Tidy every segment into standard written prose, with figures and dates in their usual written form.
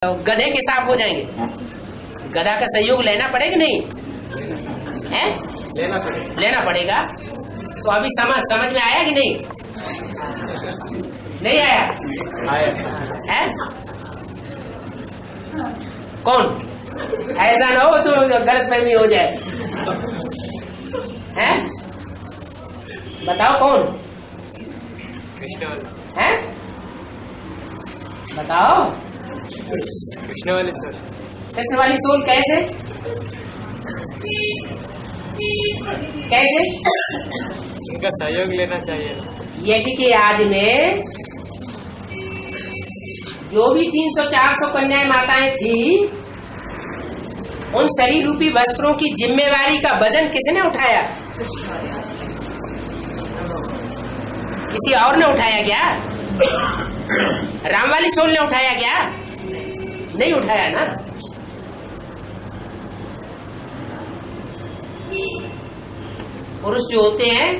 तो गधे के साफ हो जाएंगे। गधा का सहयोग लेना पड़ेगा नहीं है? लेना पड़ेगा। तो अभी समझ में आया कि नहीं? नहीं आया? है कौन? ऐसा ना हो तो गलतफहमी हो जाए। है बताओ कौन है? बताओ। कृष्ण वाली सोल। कृष्ण वाली सोल कैसे? कैसे? उनका सहयोग लेना चाहिए। यदि के आदि में जो भी 300-400 कन्याएं माताएं थी, उन शरीर रूपी वस्त्रों की जिम्मेवारी का वजन किसने उठाया? किसी और ने उठाया क्या? राम वाली सोल ने उठाया क्या? नहीं उठाया ना। पुरुष जो होते हैं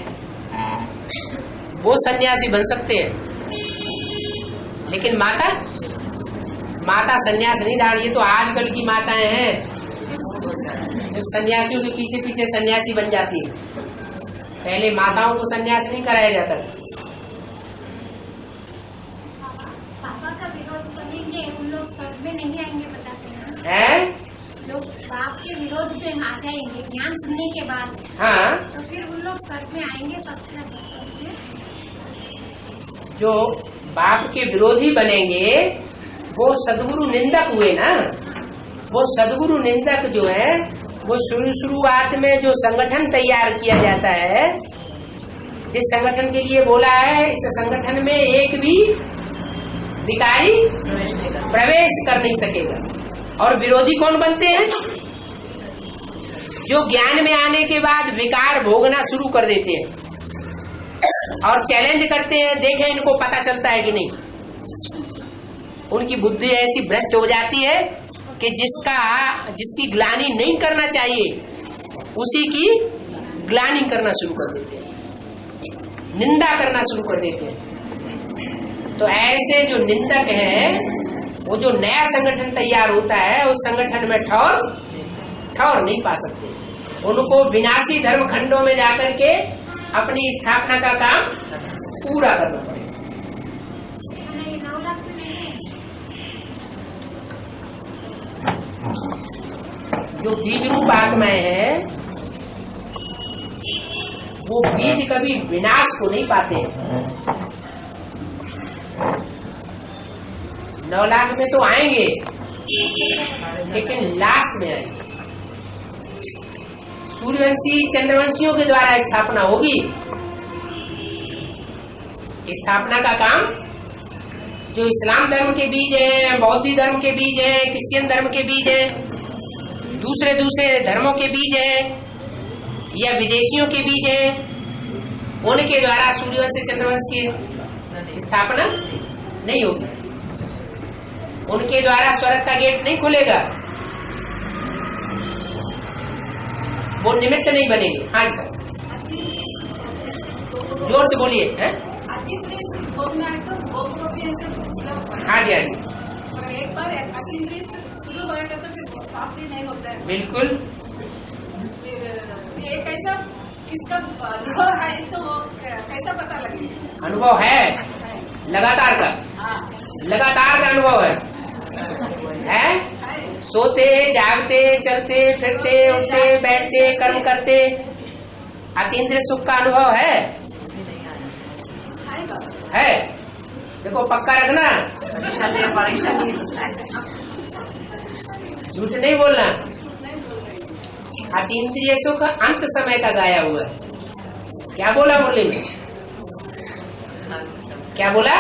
वो सन्यासी बन सकते हैं, लेकिन माता सन्यास नहीं डाल। ये तो आजकल की माताएं हैं जो सन्यासियों के पीछे पीछे सन्यासी बन जाती है। पहले माताओं को सन्यास नहीं कराया जाता। पापा का विरोध करेंगे उन लोग स्वर्ग में नहीं आएंगे, बताते हैं? लोग बाप के विरोध में आ जाएंगे ज्ञान सुनने के बाद। हाँ, तो फिर उन लोग स्वर्ग में आएंगे। जो बाप के विरोधी बनेंगे वो सदगुरु निंदक हुए ना। वो सदगुरु निंदक जो है वो शुरुआत में जो संगठन तैयार किया जाता है, जिस संगठन के लिए बोला है, इस संगठन में एक भी विकारी प्रवेश कर नहीं सकेगा। और विरोधी कौन बनते हैं? जो ज्ञान में आने के बाद विकार भोगना शुरू कर देते हैं और चैलेंज करते हैं, देखें इनको पता चलता है कि नहीं। उनकी बुद्धि ऐसी भ्रष्ट हो जाती है कि जिसकी ग्लानि नहीं करना चाहिए उसी की ग्लानि करना शुरू कर देते हैं, निंदा करना शुरू कर देते हैं। तो ऐसे जो निंदक हैं, वो जो नया संगठन तैयार होता है उस संगठन में ठौर नहीं पा सकते। उनको विनाशी धर्म खंडों में जाकर के अपनी स्थापना का काम पूरा करना पड़ेगा। जो बीज रूप आत्माएं हैं वो बीज कभी विनाश को नहीं पाते। 9 लाख में तो आएंगे लेकिन लास्ट में आएंगे। सूर्यवंशी चंद्रवंशियों के द्वारा स्थापना होगी। स्थापना का काम जो इस्लाम धर्म के बीज हैं, बौद्ध धर्म के बीज हैं, क्रिश्चियन धर्म के बीज हैं, दूसरे धर्मों के बीज हैं या विदेशियों के बीज हैं, उनके द्वारा सूर्यवंश चंद्रवंश की स्थापना नहीं होगी। उनके द्वारा स्वर्ग का गेट नहीं खुलेगा, वो निमित्त नहीं बनेंगे। हाँ सर, जोर से बोलिए। हाँ जी, हाँ जी, एक बार शुरू होएगा तो फिर समाप्ति नहीं होता है। बिल्कुल। फिर ये कैसा किसका अनुभव है तो वो कैसा पता लगेगा? अनुभव है लगातार का। लगातार का अनुभव है? सोते जागते चलते फिरते उठते बैठते कर्म करते अतीन्द्रिय सुख का अनुभव है। देखो पक्का रखना, झूठ नहीं बोलना। अतीन्द्रिय सुख अंत समय का गाया हुआ है। क्या बोला मुरली में? क्या बोला?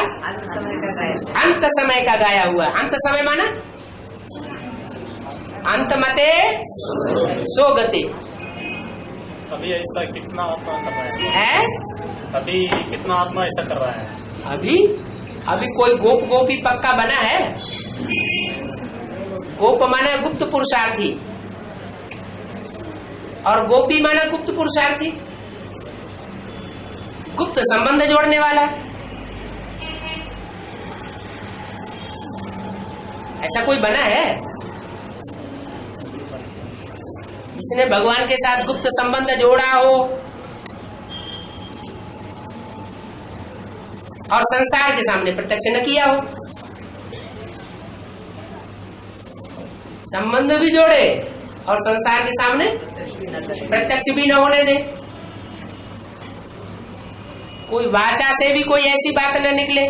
अंत समय का गाया हुआ। अंत समय माना अंत मते सो गति। अभी ऐसा कितना आत्मा कर रहा है? अभी कितना आत्मा ऐसा कर रहा है? अभी कोई गोपी पक्का बना है? गोप माना गुप्त पुरुषार्थी और गोपी माना गुप्त पुरुषार्थी, गुप्त संबंध जोड़ने वाला। ऐसा कोई बना है जिसने भगवान के साथ गुप्त संबंध जोड़ा हो और संसार के सामने प्रत्यक्ष न किया हो? संबंध भी जोड़े और संसार के सामने प्रत्यक्ष भी न होने दे। कोई वाचा से भी कोई ऐसी बात न निकले,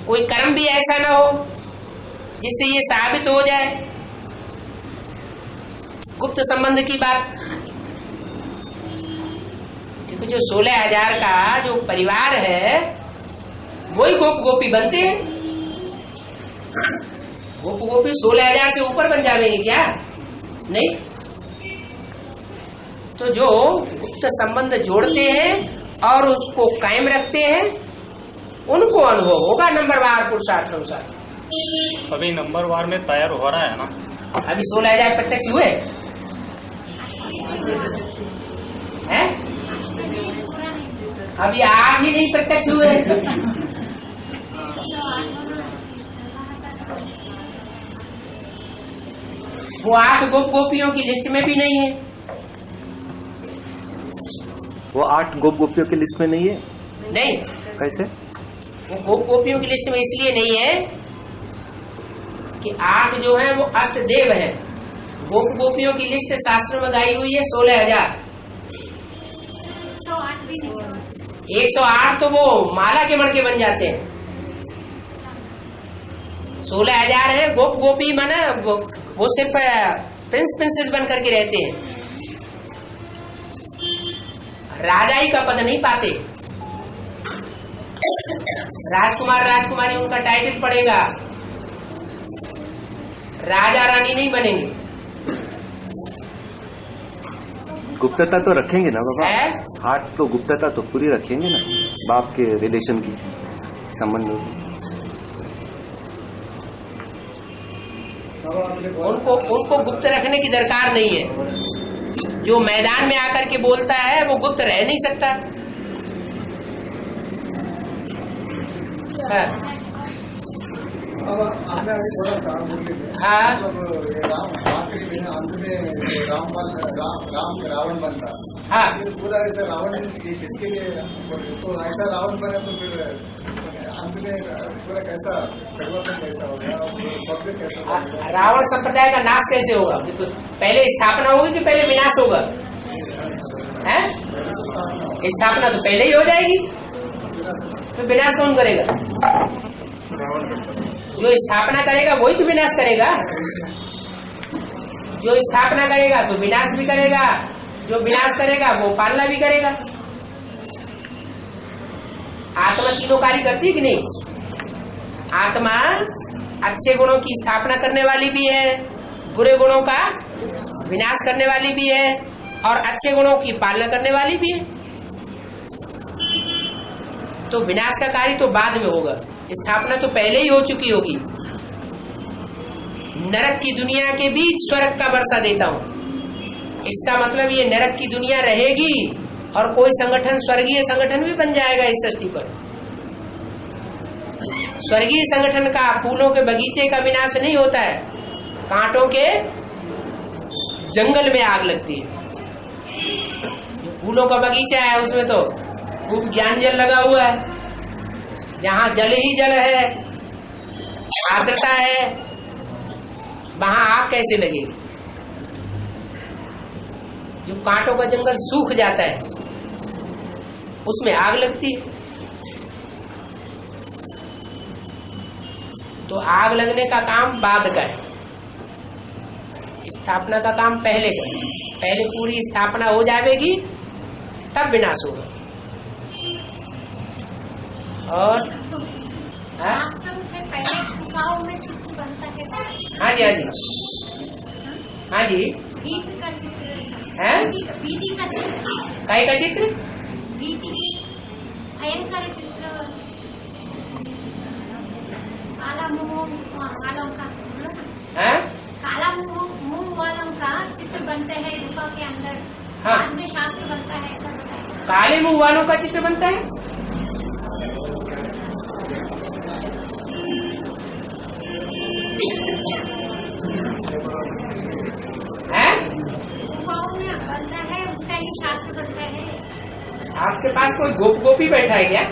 कोई कर्म भी ऐसा न हो जिससे ये साबित हो जाए गुप्त संबंध की बात। क्योंकि जो 16,000 का जो परिवार है वही गोप गोपी बनते हैं। गोप गोपी 16,000 से ऊपर बन जाएंगे क्या? नहीं। तो जो गुप्त संबंध जोड़ते हैं और उसको कायम रखते हैं उनको अनुभव होगा नंबरवार पुरुषार्थ अनुसार। अभी नंबरवार में तैयार हो रहा है ना? अभी 16,000 प्रत्यक्ष हुए हैं, अभी 8 ही नहीं प्रत्यक्ष हुए। वो 8 गोप गोपियों की लिस्ट में भी नहीं है। वो 8 गोप गोपियों की लिस्ट में नहीं है? नहीं। कैसे? वो गोप गोपियों की लिस्ट में इसलिए नहीं है कि 8 जो है वो अष्ट देव है। गोप गोपियों की लिस्ट शास्त्र में गाई हुई है 16,000। 108 तो वो माला के मणके बन जाते हैं। 16,000 है गोप गोपी माना वो सिर्फ प्रिंस प्रिंसेस बन करके रहते हैं, राजाई का पद नहीं पाते। राजकुमार राजकुमारी उनका टाइटल पड़ेगा, राजा रानी नहीं बनेंगे। गुप्तता तो रखेंगे ना बाबा? है? 8 तो गुप्तता तो पूरी रखेंगे ना, बाप के रिलेशन की संबंध। उनको गुप्त रखने की दरकार नहीं है। जो मैदान में आकर के बोलता है वो गुप्त रह नहीं सकता। हाँ। आपने अभी थोड़ा सा हाँ। अंत में राम रावण बनता। हाँ। पूरा ऐसा रावण किसके लिए? तो ऐसा रावण बने तो फिर अंत में पूरा कैसा परिवर्तन कैसा होगा? रावण संप्रदाय का नाश कैसे होगा? पहले स्थापना होगी कि पहले विनाश होगा? है? स्थापना तो पहले ही हो जाएगी, तो विनाश कौन करेगा? जो स्थापना करेगा वही तो विनाश करेगा। जो स्थापना करेगा तो विनाश भी करेगा, जो विनाश करेगा वो पालना भी करेगा। आत्मा तीनों कार्य करती है कि नहीं? आत्मा अच्छे गुणों की स्थापना करने वाली भी है, बुरे गुणों का विनाश करने वाली भी है, और अच्छे गुणों की पालना करने वाली भी है। तो विनाश का कार्य तो बाद में होगा, स्थापना तो पहले ही हो चुकी होगी। नरक की दुनिया के बीच स्वर्ग का वर्षा देता हूं, इसका मतलब ये नरक की दुनिया रहेगी और कोई संगठन स्वर्गीय संगठन भी बन जाएगा इस सृष्टि पर। स्वर्गीय संगठन का फूलों के बगीचे का विनाश नहीं होता है, कांटों के जंगल में आग लगती है। फूलों का बगीचा है उसमें तो खूब ज्ञान जल लगा हुआ है, जहां जल ही जल है, आर्द्रता है, वहां आग कैसे लगेगी? जो कांटों का जंगल सूख जाता है उसमें आग लगती है। तो आग लगने का काम बाद का है, स्थापना का काम पहले का है। पहले पूरी स्थापना हो जाएगी तब विनाश होगा। और आश्रम से पहले गुफाओं में चित्र बनता है। हाँ जी, हाँ जी, हाँ जी। वीति का चित्र है? वीति का चित्र, काय का चित्र? वीति भयंकर चित्र, काला मुंह वालों का, है? काला मुंह वालों का चित्र बनते हैं गुफा के अंदर। हाँ। बाद में शास्त्र बनता है, ऐसा बताया। काले मुंह वालों का चित्र बनता है? पास कोई गोपी बैठा है क्या?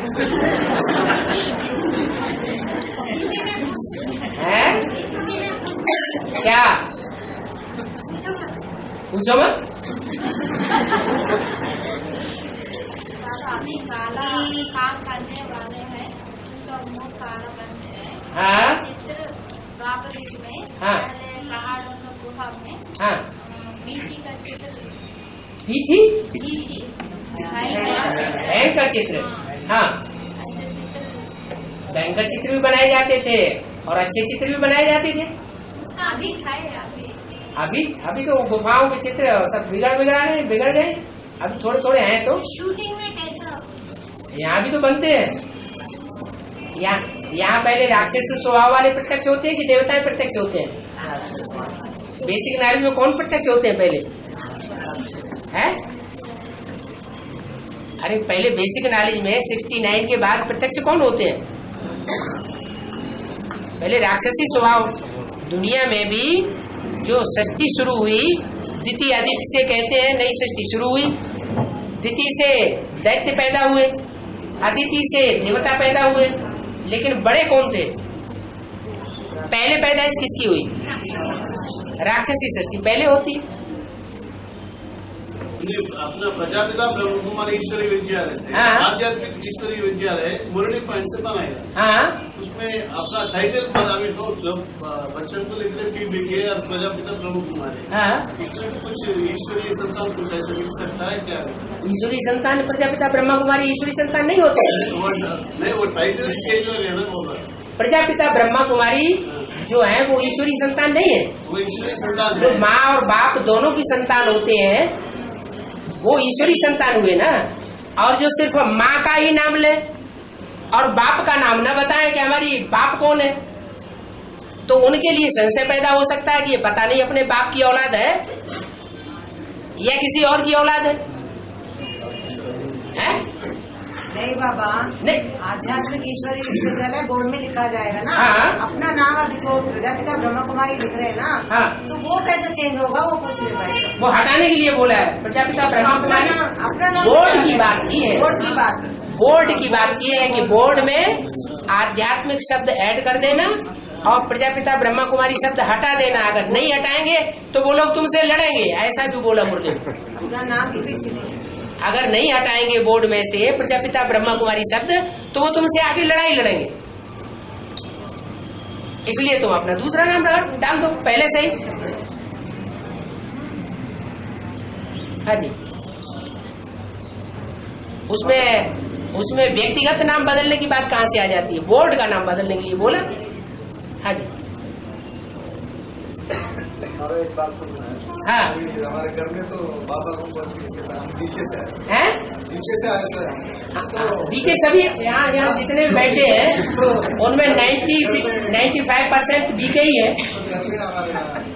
है क्या? पूछो मत। अभी काला काम करने वाले हैं, उनका मुंह काला बनते हैं। हाँ चित्र बाबरी में हाँ। पहले पहाड़ों में गुफा में हाँ बीती का चित्र बीती बीती बैंक का चित्र। हाँ बैंक का चित्र भी बनाए जाते थे और अच्छे चित्र भी बनाए जाते थे। अभी खाए अभी तो गुफाओं के चित्र सब बिगड़ गए। अभी थोड़े थोड़े हैं तो शूटिंग में कैसा यहाँ भी तो बनते हैं। यहाँ पहले राक्षस स्वभाव वाले प्रत्यक्ष होते हैं कि देवताएं प्रत्यक्ष होते हैं? बेसिक नॉलेज में कौन प्रत्यक्ष होते हैं पहले? है? अरे पहले बेसिक नॉलेज में 69 के बाद प्रत्यक्ष कौन होते हैं? पहले राक्षसी स्वभाव। दुनिया में भी जो सृष्टि शुरू हुई, द्वितीय आदित्य से कहते हैं नई सृष्टि शुरू हुई। द्वितीय से दैत्य पैदा हुए, आदित्य से देवता पैदा हुए। लेकिन बड़े कौन थे? पहले पैदाइश किसकी हुई? राक्षसी सृष्टि पहले होती। अपना प्रजापिता ब्रह्म कुमारी ईश्वरी विद्यालय से हाँ। आध्यात्मिक ईश्वरी विद्यालय मुरली पॉइंट से बनाया। हाँ उसमें अपना टाइटल अभी तो बच्चन को लिख रहे टीम लिखे और प्रजापिता ब्रह्म कुमारी। हाँ इसमें कुछ ईश्वरीय संतान कुछ ऐसा लिख सकता है क्या? ईश्वरी संतान प्रजापिता ब्रह्मा कुमारी ईश्वरी संतान नहीं होते। नहीं, वो टाइटल चेंज हो गया ना। होगा प्रजापिता ब्रह्मा कुमारी जो है वो ईश्वरी संतान नहीं है। वो ईश्वरी संतान जो है। माँ और बाप दोनों की संतान होते हैं वो ईश्वरी संतान हुए ना। और जो सिर्फ माँ का ही नाम ले और बाप का नाम न बताए कि हमारी बाप कौन है, तो उनके लिए संशय पैदा हो सकता है कि ये पता नहीं अपने बाप की औलाद है या किसी और की औलाद है? नहीं बाबा, नहीं। आध्यात्मिक ईश्वरी विश्वविद्यालय बोर्ड में लिखा जाएगा ना। हाँ। अपना नाम अभी तो प्रजापिता ब्रह्म कुमारी लिख रहे हैं ना। हाँ तो वो कैसे चेंज होगा, वो पूछ रहे भाई। वो हटाने के लिए बोला है प्रजापिता ब्रह्मा कुमारी। अपना नाम बोर्ड की बात की है। बोर्ड की बात है कि बोर्ड में आध्यात्मिक शब्द ऐड कर देना और प्रजापिता ब्रह्मा कुमारी शब्द हटा देना। अगर नहीं हटाएंगे तो वो लोग तुमसे लड़ेंगे, ऐसा भी बोला मुर्दे। अपना नाम भी पीछे अगर नहीं हटाएंगे बोर्ड में से प्रजापिता ब्रह्मा कुमारी शब्द तो वो तुमसे आगे लड़ाई लड़ेंगे। इसलिए तुम अपना दूसरा नाम डाल दो पहले से ही। हाँ जी, उसमें व्यक्तिगत नाम बदलने की बात कहाँ से आ जाती है? बोर्ड का नाम बदलने के लिए बोला। हाँ जी और एक बात तो हाँ हमारे घर में तो बाबा को नीचे से हैं? नीचे से आए थे। बीके सभी यहाँ जितने भी बैठे हैं उनमें 95% बीके ही है। तो घर में हमारे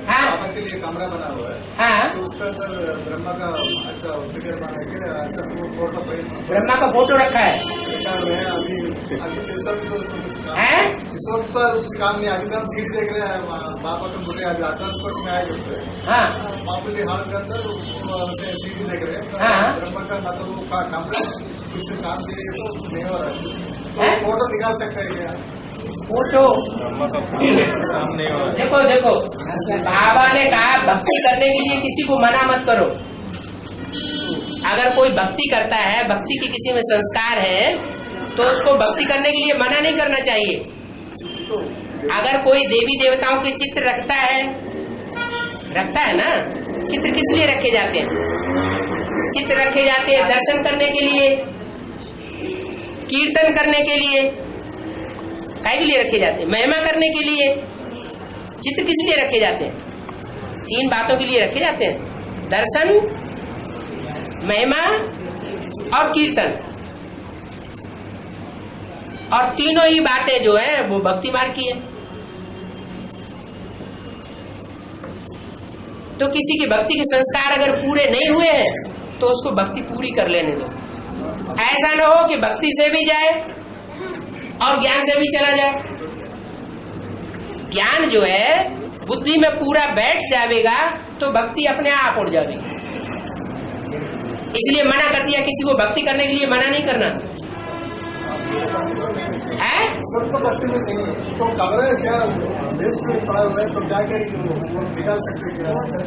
हाँ। बाबा के लिए कमरा बना हुआ है। हाँ तो उसका अंदर ब्रह्मा का अच्छा फिगर बना के अच्छा वो फोटो ब्रह्मा का फोटो रखा है। अभी इस वक्त तो हैं? इस वक्त पर काम नहीं। अभी तो हम सीट देख रहे हैं बाबा को बोले आज ट्रांसपोर्ट में आए होते हैं। हाँ मामूली हाल के अंदर सीट देख रहे हैं। हाँ। ब्रह्मा का मतलब वो कमरा कुछ काम के लिए तो नहीं हो रहा है। तो हैं? फोटो निकाल सकते हैं क्या? फोटो देखो बाबा ने कहा भक्ति करने के लिए किसी को मना मत करो। अगर कोई भक्ति करता है, भक्ति के किसी में संस्कार है तो उसको भक्ति करने के लिए मना नहीं करना चाहिए। अगर कोई देवी देवताओं के चित्र रखता है ना, चित्र किस लिए रखे जाते हैं? चित्र रखे जाते हैं दर्शन करने के लिए, कीर्तन करने के लिए। काहे के लिए रखे जाते हैं? महिमा करने के लिए। चित्र किस लिए रखे जाते हैं? 3 बातों के लिए रखे जाते हैं: दर्शन, महिमा और कीर्तन। और तीनों ही बातें जो है वो भक्ति मार्ग की है। तो किसी की भक्ति के संस्कार अगर पूरे नहीं हुए हैं तो उसको भक्ति पूरी कर लेने दो। ऐसा न हो कि भक्ति से भी जाए और ज्ञान से भी चला जाए। ज्ञान जो है बुद्धि में पूरा बैठ जाएगा तो भक्ति अपने आप उड़ जाएगी। इसलिए मना कर दिया, किसी को भक्ति करने के लिए मना नहीं करना है। सबको भक्ति में नहीं है तो खबर है क्या देश में पड़ा हुआ है तो क्या करेंगे वो निकाल सकते हैं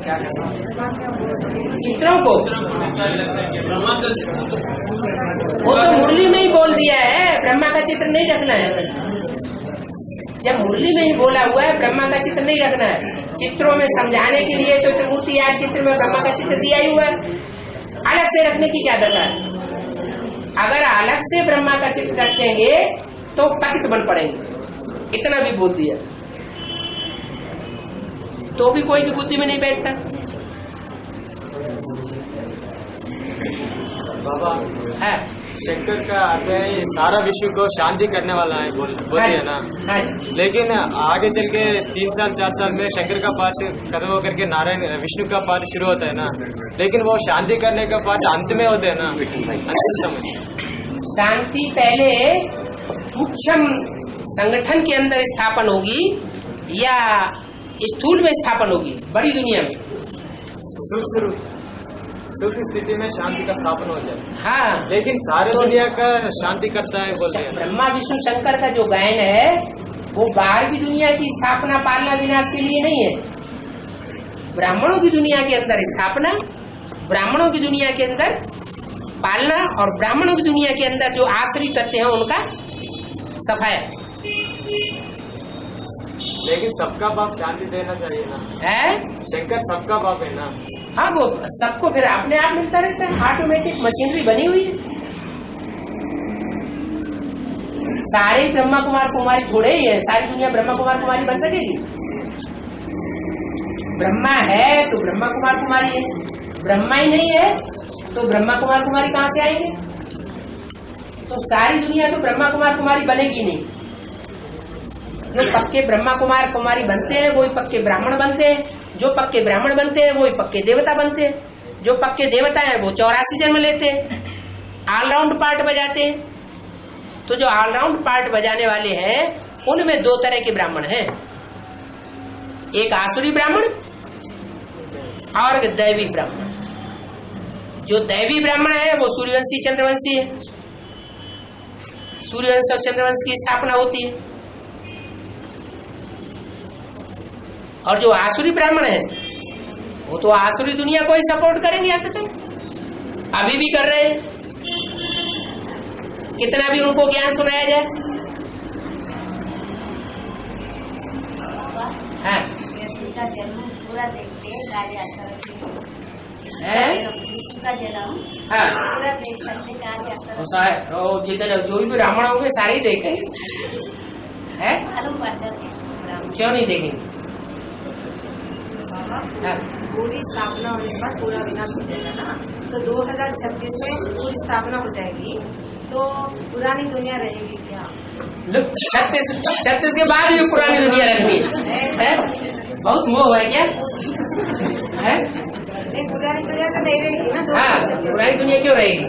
क्या चित्रों को वो तो मुरली में ही बोल दिया है, ब्रह्मा का चित्र नहीं रखना है। जब मुरली में ही बोला हुआ है ब्रह्मा का चित्र नहीं रखना है, चित्रों में समझाने के लिए तो त्रिमूर्ति यार चित्र में ब्रह्मा का चित्र दिया ही हुआ है, अलग से रखने की क्या दरकार है। अगर अलग से ब्रह्मा का चित्र रखेंगे तो पतित बन पड़ेंगे, इतना भी बोल दिया तो भी कोई की बुद्धि में नहीं बैठता। बाबा है शंकर का अर्थ है ये सारा विश्व को शांति करने वाला है बोलते है ना। लेकिन आगे चल के 3 साल 4 साल में शंकर का पाठ खत्म होकर के नारायण विष्णु का पाठ शुरू होता है ना, लेकिन वो शांति करने का पाठ अंत में होता है ना, अंतिम समय। शांति पहले सूक्ष्म संगठन के अंदर स्थापन होगी या स्थूल में स्थापन होगी, बड़ी दुनिया में सुख स्थिति में शांति का स्थापन हो जाए। हाँ, लेकिन सारे दुनिया का शांति करता है बोलते हैं। ब्रह्मा विष्णु शंकर का जो गायन है वो बाहर की दुनिया की स्थापना पालना विनाश के लिए नहीं है, ब्राह्मणों की दुनिया के अंदर स्थापना, ब्राह्मणों की दुनिया के अंदर पालना और ब्राह्मणों की दुनिया के अंदर जो आश्रित तत्व हैं उनका सफाया। लेकिन सबका बाप शांति देना चाहिए ना है, शंकर सबका बाप है ना। हाँ, वो सबको फिर अपने आप मिलता रहता है, ऑटोमेटिक मशीनरी बनी हुई है। सारे ब्रह्मा कुमार कुमारी थोड़े ही है, सारी दुनिया ब्रह्मा कुमार कुमारी बन सकेगी? ब्रह्मा है तो ब्रह्मा कुमार कुमारी है, ब्रह्मा ही नहीं है तो ब्रह्मा कुमार कुमारी कहाँ से आएंगे? तो सारी दुनिया तो ब्रह्मा कुमार कुमारी बनेगी नहीं। जो पक्के ब्रह्मा कुमार कुमारी बनते हैं वही पक्के ब्राह्मण बनते हैं, जो पक्के ब्राह्मण बनते हैं वही पक्के देवता बनते हैं, जो पक्के देवता हैं वो 84 जन्म लेते हैं, ऑलराउंड पार्ट बजाते हैं। तो जो ऑलराउंड पार्ट बजाने वाले हैं उनमें 2 तरह के ब्राह्मण हैं, एक आसुरी ब्राह्मण और एक दैवी ब्राह्मण। जो दैवी ब्राह्मण है वो सूर्यवंशी चंद्रवंशी है, सूर्यवंश और चंद्रवंश की स्थापना होती है। और जो आसुरी ब्राह्मण है वो तो आसुरी दुनिया को ही सपोर्ट करेंगे, अंत तक अभी भी कर रहे हैं, कितना भी उनको ज्ञान सुनाया जाए। हाँ, का जन्म पूरा देखते हैं, का जन्म हाँ, पूरा देख सकते जितने जो भी ब्राह्मण होंगे सारे ही देखेंगे, है मालूम पड़ जाते हैं। क्यों नहीं देखेंगे? हाँ, पूरी स्थापना होने के बाद पूरा विनाश हो जाएगा ना, तो 2036 में पूरी स्थापना हो जाएगी, तो पुरानी दुनिया रहेगी क्या? 36 के बाद भी पुरानी दुनिया रखनी है? बहुत मोह है क्या? है? नहीं, पुरानी दुनिया तो नहीं रहेगी ना। हाँ, पुरानी दुनिया क्यों रहेगी?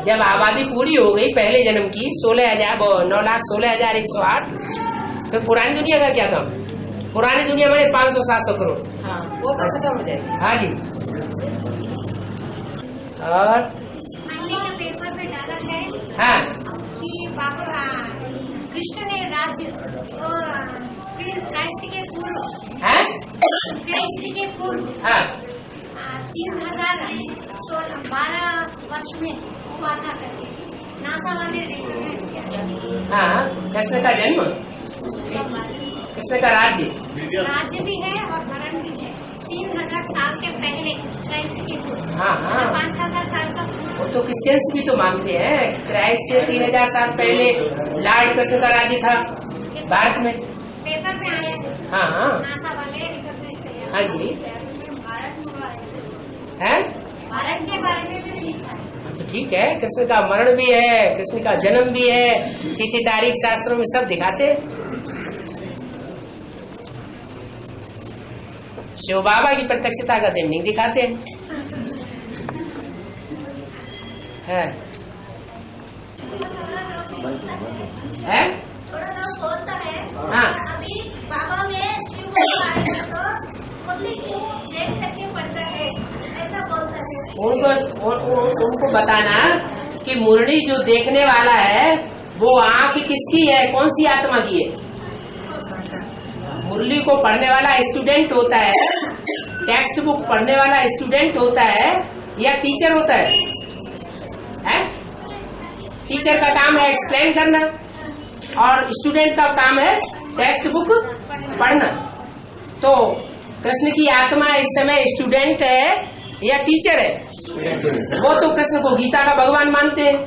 जब आबादी पूरी हो गई पहले जन्म की 9,16,108, तो पुरानी दुनिया का क्या काम? पुरानी दुनिया बड़े 500-700 करोड़। हाँ, वो तो खत्म हो जाएगी। हाँ जी। और मैंने के पेपर में डाला है हाँ कि बाबा कृष्ण ने राज्य और क्राइस्ट के पूर्व है क्राइस्ट के पूर्व हाँ 3012 वर्ष में हुआ था करके नासा वाले रिकॉर्ड किया। हाँ, कृष्ण का जन्म, कृष्ण का राज्य भी है और मरण भी है। 3000 साल के पहले क्राइस्ट के पूर्व। हाँ हाँ 5000 साल का वो तो क्रिश्चियंस भी तो मानते हैं क्राइस्ट से 3000 साल पहले लॉर्ड कृष्ण का राज्य था भारत में। पेपर में आया है। हाँ हाँ नासा वाले रिकॉर्ड किया। हाँ जी भारत हुआ है। भारत के बारे में भी लिखा है। तो ठीक है, कृष्ण का मरण भी है, कृष्ण का जन्म भी है, तिथि तारीख शास्त्रों में सब दिखाते। शिव बाबा की प्रत्यक्षता का दिन नहीं दिखाते हैं। है? थोड़ा लोग सोचता है हाँ अभी बाबा में शिव बाबा आएगा तो मतलब देख करके पड़ता है, ऐसा बोलता है। उनको उनको बताना कि मुरली जो देखने वाला है वो आंख किसकी है, कौन सी आत्मा की है। मुरली को पढ़ने वाला स्टूडेंट होता है, टेक्स्ट बुक पढ़ने वाला स्टूडेंट होता है या टीचर होता है? टीचर का काम है एक्सप्लेन करना और स्टूडेंट का काम है टेक्स्ट बुक पढ़ना। तो कृष्ण की आत्मा इस समय स्टूडेंट है या टीचर है? वो तो कृष्ण को गीता का भगवान मानते हैं,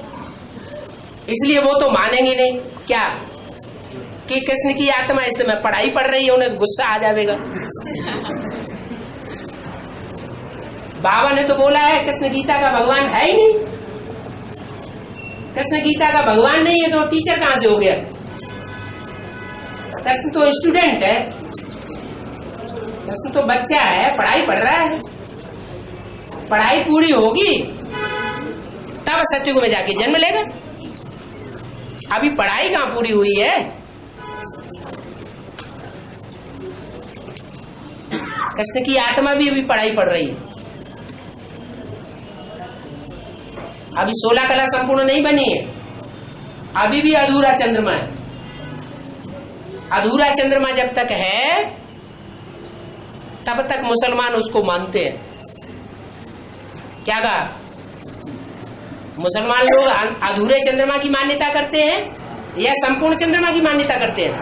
इसलिए वो तो मानेंगे नहीं क्या कि कृष्ण की आत्मा इस समय पढ़ाई पढ़ रही है, उन्हें गुस्सा आ जाएगा। बाबा ने तो बोला है कृष्ण गीता का भगवान है ही नहीं। कृष्ण गीता का भगवान नहीं है तो टीचर कहां से हो गया? कृष्ण तो स्टूडेंट है, कृष्ण तो बच्चा है, पढ़ाई पढ़ रहा है। पढ़ाई पूरी होगी तब सत्युग में जाके जन्म लेगा। अभी पढ़ाई कहां पूरी हुई है? कृष्ण की आत्मा भी अभी पढ़ाई पढ़ रही है। अभी 16 कला संपूर्ण नहीं बनी है, अभी भी अधूरा चंद्रमा है। अधूरा चंद्रमा जब तक है तब तक मुसलमान उसको मानते हैं। क्या कहा? मुसलमान लोग अधूरे चंद्रमा की मान्यता करते हैं या संपूर्ण चंद्रमा की मान्यता करते हैं?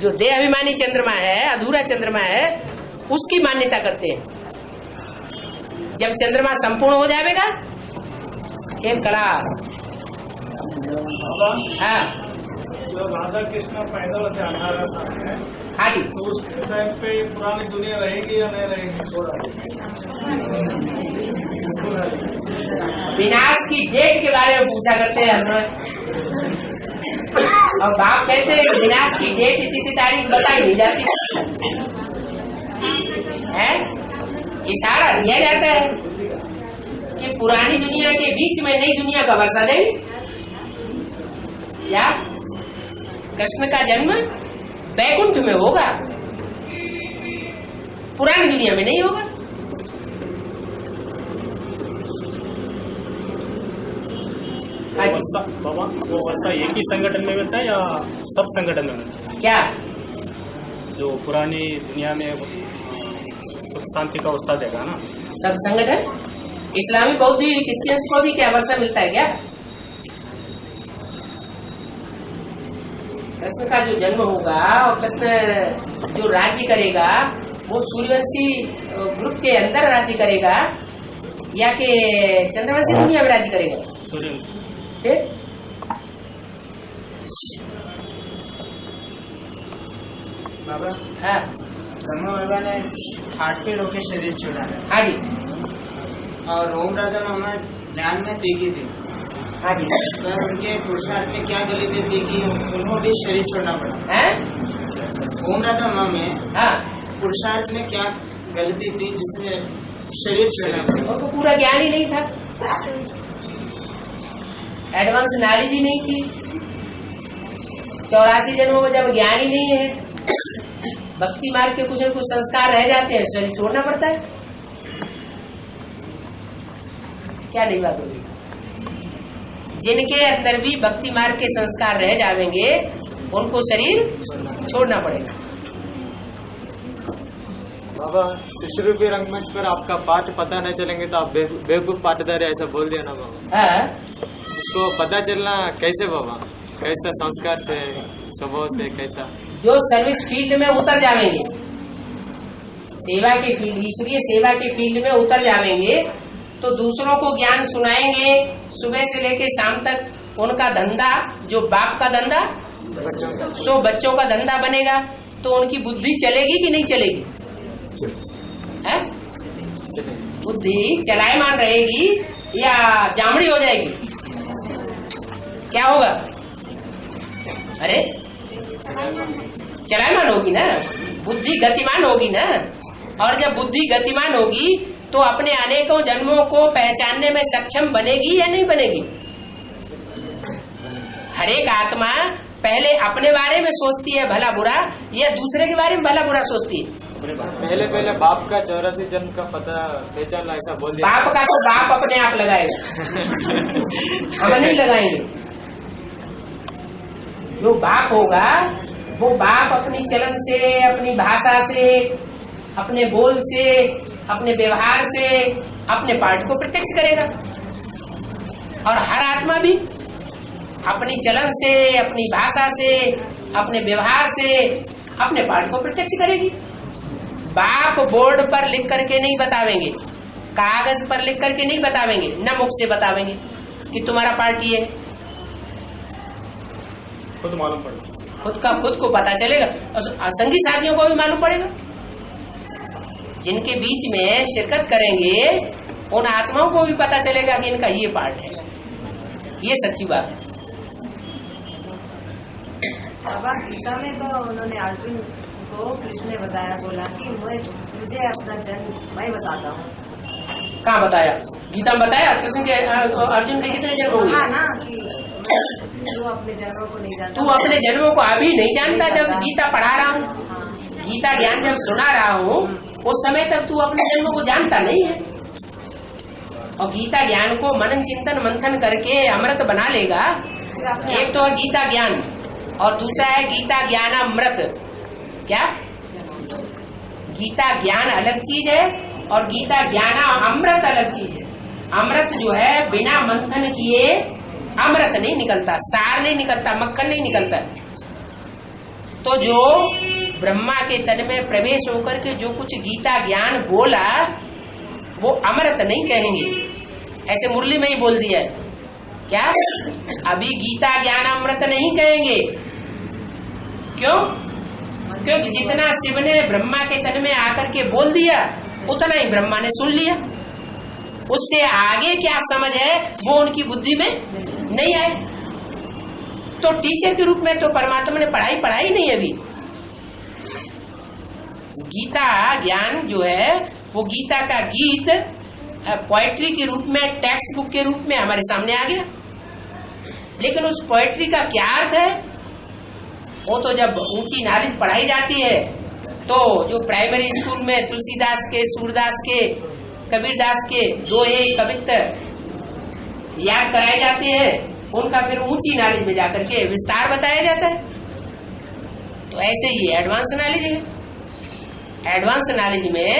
जो देह अभिमानी चंद्रमा है, अधूरा चंद्रमा है, उसकी मान्यता करते हैं। जब चंद्रमा संपूर्ण हो जाएगा एक क्लास। हाँ, जो राधा कृष्ण पैदल जाना रहता है, हाँ जी, तो उस टाइम पे पुरानी दुनिया रहेगी या नहीं रहेगी? विनाश की डेट के बारे में पूछा करते हैं हमें, और बाप कहते हैं विनाश की डेट इतनी तारीख बताई नहीं जाती है। इशारा दिया जाता है कि पुरानी दुनिया के बीच में नई दुनिया का वर्षा देंगे। क्या कृष्ण का जन्म वैकुंठ में होगा, पुरानी दुनिया में नहीं होगा। बाबा वो वर्षा एक ही संगठन में मिलता है या सब संगठन में मिलता है? क्या जो पुरानी दुनिया में सुख शांति का वर्षा देगा ना, सब संगठन? इस्लामी बौद्ध क्रिश्चियंस को भी क्या वर्षा मिलता है क्या? कृष्ण का जो जन्म होगा और कृष्ण जो राज्य करेगा वो सूर्यवंशी ग्रुप के अंदर राज्य करेगा या कि चंद्रवंशी दुनिया में राज्य करेगा? सूर्यवंशी। फिर बाबा, हाँ ब्रह्मा बाबा ने 8 पेड़ होकर शरीर छोड़ा है, हाँ जी, और रोम राजा मामा ज्ञान में देखी थी। हाँ जी, तो उनके पुरुषार्थ में क्या गलती थी कि उनको भी शरीर छोड़ना पड़ा? हैं? ओम राजा मामा में हाँ, पुरुषार्थ में क्या गलती थी जिसने शरीर छोड़ना पड़ा? उनको पूरा ज्ञान ही नहीं था, एडवांस नॉलेज ही नहीं थी। 84 जन्मों में जब ज्ञान ही नहीं है, भक्ति मार्ग के कुछ न कुछ संस्कार रह जाते हैं, शरीर छोड़ना पड़ता है। क्या नहीं बात होगी? जिनके अंदर भी भक्ति मार्ग के संस्कार रह जाएंगे उनको शरीर छोड़ना पड़ेगा। बाबा, शिष्य रूपी रंगमंच पर आपका पाठ पता नहीं चलेंगे तो आप बेवकूफ पाठदार है, ऐसा बोल दिया ना बाबा। हाँ, इसको पता चलना कैसे बाबा? कैसा संस्कार से, स्वभाव से, कैसा? जो सर्विस फील्ड में उतर जाएंगे, सेवा के फील्ड, ईश्वरीय सेवा के फील्ड में उतर जाएंगे तो दूसरों को ज्ञान सुनाएंगे सुबह से लेके शाम तक। उनका धंधा जो बाप का धंधा तो बच्चों का धंधा बनेगा, तो उनकी बुद्धि चलेगी कि नहीं चलेगी? है? बुद्धि चलायमान रहेगी या जामड़ी हो जाएगी? क्या होगा? अरे चलायमान होगी ना, बुद्धि गतिमान होगी ना। और जब बुद्धि गतिमान होगी तो अपने अनेकों जन्मों को पहचानने में सक्षम बनेगी या नहीं बनेगी? हर एक आत्मा पहले अपने बारे में सोचती है भला बुरा या दूसरे के बारे में भला बुरा सोचती है? पहले बाप का 84 जन्म का पता पहचान ला, ऐसा बोल दिया। बाप का तो बाप अपने आप लगाएगा, हम नहीं लगाएंगे। जो बाप होगा वो बाप अपनी चलन से, अपनी भाषा से, अपने बोल से, अपने व्यवहार से अपने पार्ट को प्रत्यक्ष करेगा। और हर आत्मा भी अपनी चलन से, अपनी भाषा से, अपने व्यवहार से अपने पार्ट को प्रत्यक्ष करेगी। बाप बोर्ड पर लिख करके नहीं बतावेंगे, कागज पर लिख करके नहीं बतावेंगे, न मुख से बतावेंगे कि तुम्हारा पार्ट ये है। खुद मालूम पड़ेगा, खुद को पता चलेगा और संगी साथियों को भी मालूम पड़ेगा। जिनके बीच में शिरकत करेंगे उन आत्माओं को भी पता चलेगा कि इनका ये पार्ट है। ये सच्ची बात है। बाबा गीता में तो उन्होंने अर्जुन को कृष्ण ने बताया, बोला कि मुझे अपना जन्म मैं बताता हूँ। कहाँ बताया? गीता में बताया कृष्ण के अर्जुन के कितने जन्म होंगे? हाँ ना, कि तू अपने जन्मों को नहीं जानता। तू अपने जन्मों को अभी नहीं जानता। जब गीता पढ़ा रहा हूँ, गीता ज्ञान जब सुना रहा हूँ, उस समय तक तू अपने जन्मों को जानता नहीं है। और गीता ज्ञान को मनन चिंतन मंथन करके अमृत बना लेगा। एक तो है गीता ज्ञान और दूसरा है गीता ज्ञान अमृत। क्या? गीता ज्ञान अलग चीज है और गीता ज्ञान अमृत अलग चीज है। अमृत जो है बिना मंथन किए अमृत नहीं निकलता, सार नहीं निकलता, मक्खन नहीं निकलता। तो जो ब्रह्मा के तन में प्रवेश होकर के जो कुछ गीता ज्ञान बोला वो अमृत नहीं कहेंगे, ऐसे मुरली में ही बोल दिया है। क्या? अभी गीता ज्ञान अमृत नहीं कहेंगे। क्यों? क्योंकि जितना शिव ने ब्रह्मा के तन में आकर के बोल दिया उतना ही ब्रह्मा ने सुन लिया। उससे आगे क्या समझ है वो उनकी बुद्धि में नहीं आए। तो टीचर के रूप में तो परमात्मा ने पढ़ाई नहीं अभी। गीता ज्ञान जो है वो गीता का गीत पोएट्री के रूप में, टेक्स्ट बुक के रूप में हमारे सामने आ गया। लेकिन उस पोएट्री का क्या अर्थ है वो तो जब ऊंची नॉलेज पढ़ाई जाती है तो जो प्राइमरी स्कूल में तुलसीदास के, सूरदास के, कबीरदास के दोहे कवित्त याद कराए जाते हैं, उनका फिर ऊंची नॉलेज में जाकर के विस्तार बताया जाता है। तो ऐसे ही एडवांस नॉलेज है। एडवांस नॉलेज में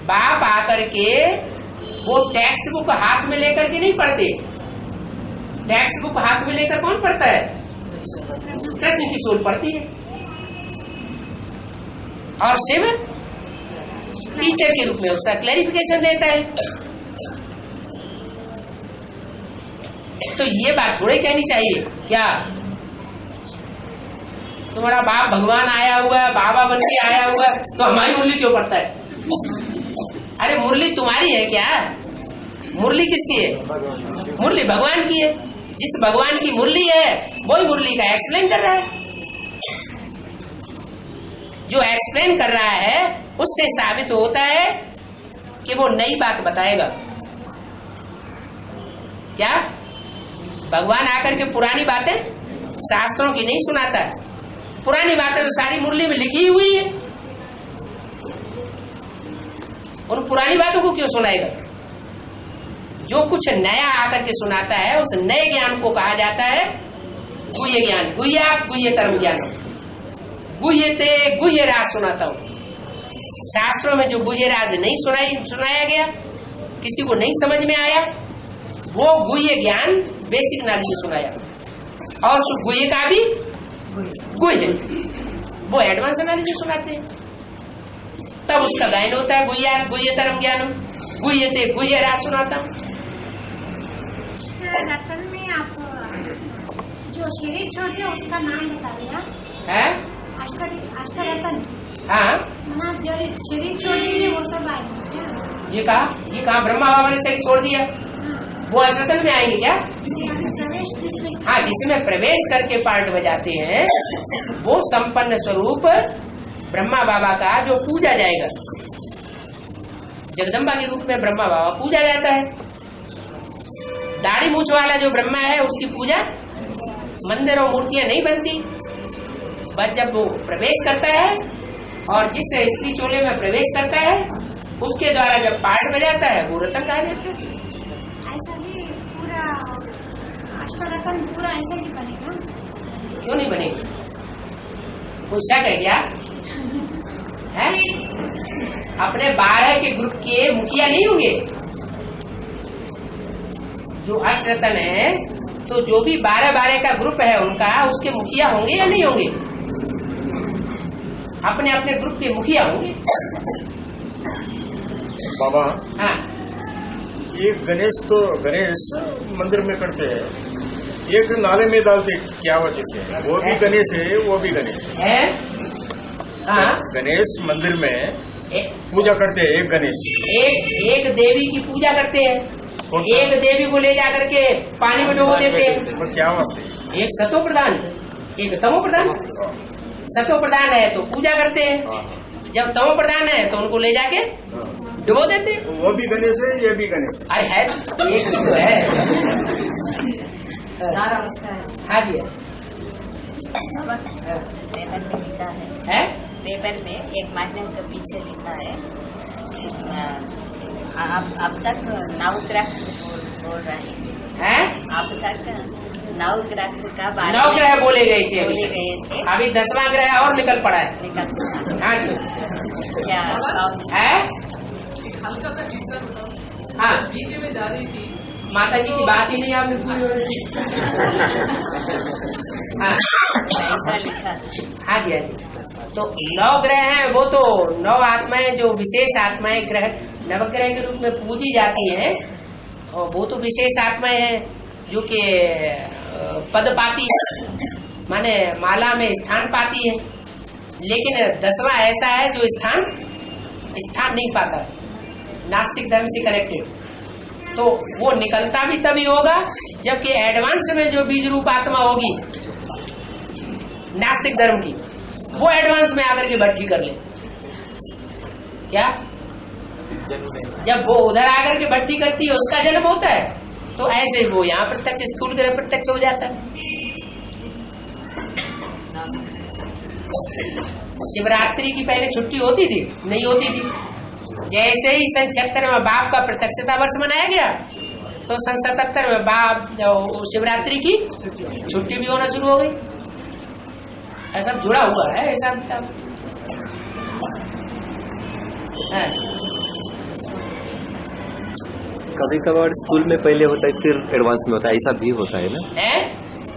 बाप आकर के वो टेक्स्ट बुक हाथ में लेकर के नहीं पढ़ते। टेक्स्ट बुक हाथ में लेकर कौन पढ़ता है? कृष्ण की सोल पढ़ती है। और शिव टीचर के रूप में उसका क्लैरिफिकेशन देता है। तो ये बात थोड़ी कहनी चाहिए क्या तुम्हारा बाप भगवान आया हुआ है, बाबा बन के आया हुआ है, तो हमारी मुरली क्यों पड़ता है? अरे मुरली तुम्हारी है क्या? मुरली किसकी है? मुरली भगवान की है। जिस भगवान की मुरली है वही मुरली का एक्सप्लेन कर रहा है। जो एक्सप्लेन कर रहा है उससे साबित होता है कि वो नई बात बताएगा। क्या? भगवान आकर के पुरानी बातें शास्त्रों की नहीं सुनाता है। पुरानी बातें तो सारी मुरली में लिखी हुई है, उन पुरानी बातों को क्यों सुनाएगा? जो कुछ नया आकर के सुनाता है उस नए ज्ञान को कहा जाता है गुह्य ज्ञान। गुह्यात् गुह्यतरम ज्ञानम्। गुह्यते गुह्य राज सुनाता हूँ। शास्त्रों में जो गुह्य राज नहीं सुनाया गया, किसी को नहीं समझ में आया, वो गुह्य ज्ञान बेसिक नॉलेज में सुनाया। और उस गुह्य का भी गुह्य वो एडवांस नॉलेज में सुनाते हैं। तब उसका गायन होता है गुह्यात् गुह्यतरम ज्ञानम्। गुह्यते गुह्य राज सुनाता हूँ। रतन में आप जो शरीर छोड़ते हैं उसका नाम बता देना है? अष्ट रतन। हाँ, जो शरीर छोड़ेंगे वो सब आएंगे। ये कहा ब्रह्मा बाबा ने शरीर छोड़ दिया, वो अष्टरतन में आएंगे क्या? हाँ, जिसमें प्रवेश करके पार्ट बजाते हैं वो संपन्न स्वरूप ब्रह्मा बाबा का जो पूजा जाएगा, जगदम्बा के रूप में ब्रह्मा बाबा पूजा जाता है। दाढ़ी मूछ वाला जो ब्रह्मा है उसकी पूजा मंदिर और मूर्तियां नहीं बनती, बस जब वो प्रवेश करता है और जिस स्त्री चोले में प्रवेश करता है उसके द्वारा जब पाठ बजाता है वो रतन गा जाता है। ऐसा भी पूरा अष्टरतन पूरा ऐसा भी बनेगा? क्यों नहीं बनेगी? कोई शक है क्या? है? अपने 12 के ग्रुप के मुखिया नहीं होंगे जो अष्टरतन है, तो जो भी 12 का ग्रुप है उनका उसके मुखिया होंगे या नहीं होंगे? अपने अपने ग्रुप के मुखिया होंगे। बाबा हाँ, ये गणेश तो गणेश मंदिर में करते हैं, एक नाले में डालते, क्या वजह से? वो भी गणेश है, वो भी गणेश है। हाँ, गणेश मंदिर में पूजा करते हैं, एक गणेश, एक देवी की पूजा करते हैं, एक देवी को ले जा करके पानी में डुबो देते हैं। पर क्या वास्ते? एक सतो प्रधान, एक तमो प्रधान। सतो प्रधान है तो पूजा करते हैं, जब तमो प्रधान है तो उनको ले जाके डुबो देते हैं। वो भी गणेश है, ये भी गणेश अरे है, एक ही तो है। हाँ जी, पेपर में लिखा है, पेपर में एक माध्यम के पीछे लिखा है, अब तक 9 ग्रह बोल रहे हैं, अब तक 9 ग्रह का 9 ग्रह बोले गए थे, अभी 10वां ग्रह और निकल पड़ा है। हाँ जी, क्या है? हाँ, माता जी की बात ही नहीं आपने पूरी। हाँ, ऐसा लिखा। हाँ जी, हाँ जी। तो 9 ग्रह हैं, वो तो 9 आत्माएं जो विशेष आत्माएं ग्रह नवग्रह के रूप में पूजी जाती हैं, और वो तो विशेष आत्माएं हैं जो कि पद पाती है, माने माला में स्थान पाती है। लेकिन 10वां ऐसा है जो स्थान नहीं पाता, नास्तिक धर्म से कनेक्टेड, तो वो निकलता भी तभी होगा जबकि एडवांस में जो बीज रूप आत्मा होगी नास्तिक धर्म की, वो एडवांस में आकर के भट्टी कर ले। क्या? जब वो उधर आकर के भट्टी करती है उसका जन्म होता है, तो ऐसे वो यहाँ प्रत्यक्ष स्थूल ग्रह प्रत्यक्ष हो जाता है। शिवरात्रि की पहले छुट्टी होती थी? नहीं होती थी। जैसे ही सन 76 में बाप का प्रत्यक्षता वर्ष मनाया गया, तो सन 77 में बाप शिवरात्रि की छुट्टी भी होना शुरू हो गई। ऐसा जुड़ा हुआ है, ऐसा कभी कभार स्कूल में पहले होता है फिर एडवांस में होता है, ऐसा भी होता है ना?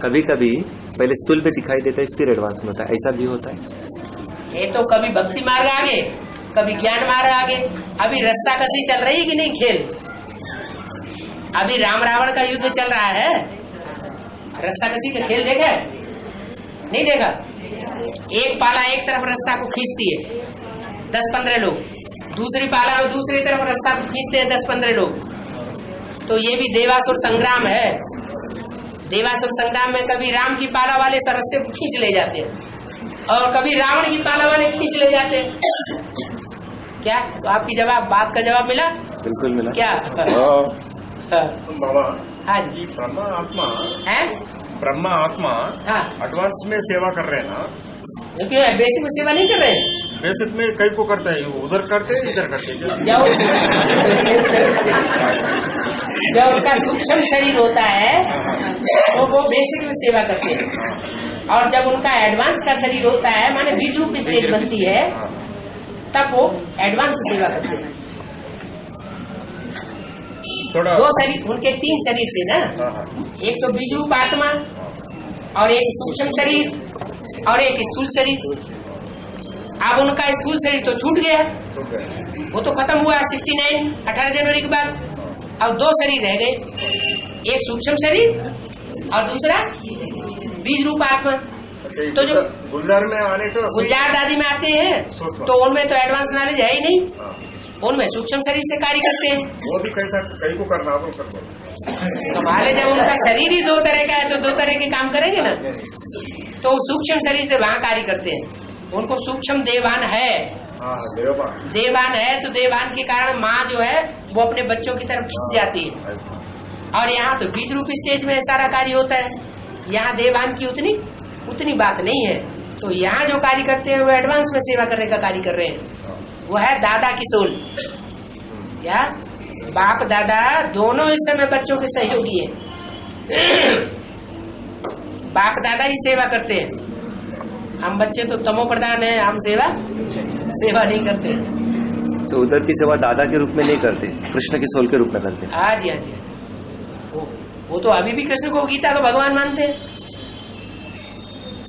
कभी कभी पहले स्कूल पे दिखाई देता है फिर एडवांस में होता है, ऐसा भी होता है। ये तो कभी भक्ति मार्ग आगे, कभी ज्ञान मार्ग आगे। अभी रस्सा कसी चल रही है कि नहीं खेल? अभी राम रावण का युद्ध चल रहा है, रस्सा कसी का खेल देखा है? नहीं देखा? एक पाला एक तरफ रस्सा को खींचती है 10-15 लोग, दूसरी पाला में दूसरी तरफ रस्सा को खींचते हैं 10-15 लोग। तो ये भी देवासुर संग्राम है। देवासुर संग्राम में कभी राम की पाला वाले सरस्से को खींच ले जाते हैं और कभी रावण की पाला वाले खींच ले जाते हैं। क्या? तो आपकी बात का जवाब मिला? बिल्कुल मिला। क्या? बाबा, हाँ जी, ब्रह्मा आत्मा है, ब्रह्मा आत्मा हाँ, एडवांस में सेवा कर रहे हैं ना? क्यों बेसिक में सेवा नहीं कर रहे हैं? बेसिक में कई को करता है, उधर करते हैं इधर करते हैं। जब उनका सूक्ष्म शरीर होता है तो वो बेसिक में सेवा करते हैं, और जब उनका एडवांस का शरीर होता है, माने बीज रूप स्टेज बनती है, तब वो एडवांस सेवा करते हैं। दो शरीर, उनके 3 शरीर थे ना, एक तो बीज रूप आत्मा और एक सूक्ष्म शरीर और एक स्थूल शरीर। अब उनका स्थूल शरीर तो छूट गया, वो तो खत्म हुआ 69 18 जनवरी के बाद। अब 2 शरीर रह गए, एक सूक्ष्म शरीर और दूसरा बीज रूप आत्मा। तो जो गुलजार में आने का, गुलजार दादी में आते हैं तो उनमें तो एडवांस नॉलेज है ही नहीं, उनमें सूक्ष्म शरीर से कार्य करते हैं। वो भी कैसा कई को करना हमारे जब उनका शरीर ही 2 तरह का है तो 2 तरह के काम करेंगे ना, तो सूक्ष्म शरीर से वहाँ कार्य करते हैं। उनको सूक्ष्म देवान है, देवान है, तो देवान के कारण माँ जो है वो अपने बच्चों की तरफ खिंच जाती है। और यहाँ तो बीज रूप स्टेज में सारा कार्य होता है, यहाँ देवान की उतनी बात नहीं है। तो यहाँ जो कार्य करते हैं वो एडवांस में सेवा करने का कार्य कर रहे हैं। वो है दादा की सोल। क्या बाप दादा दोनों इस समय बच्चों के सहयोगी हैं। बाप दादा ही सेवा करते हैं, हम बच्चे तो तमो प्रधान है, हम सेवा नहीं करते। तो उधर की सेवा दादा के रूप में नहीं करते, कृष्ण की सोल के रूप में करते। हाँ जी, हाँ जी। वो तो अभी भी कृष्ण को गीता का भगवान मानते हैं।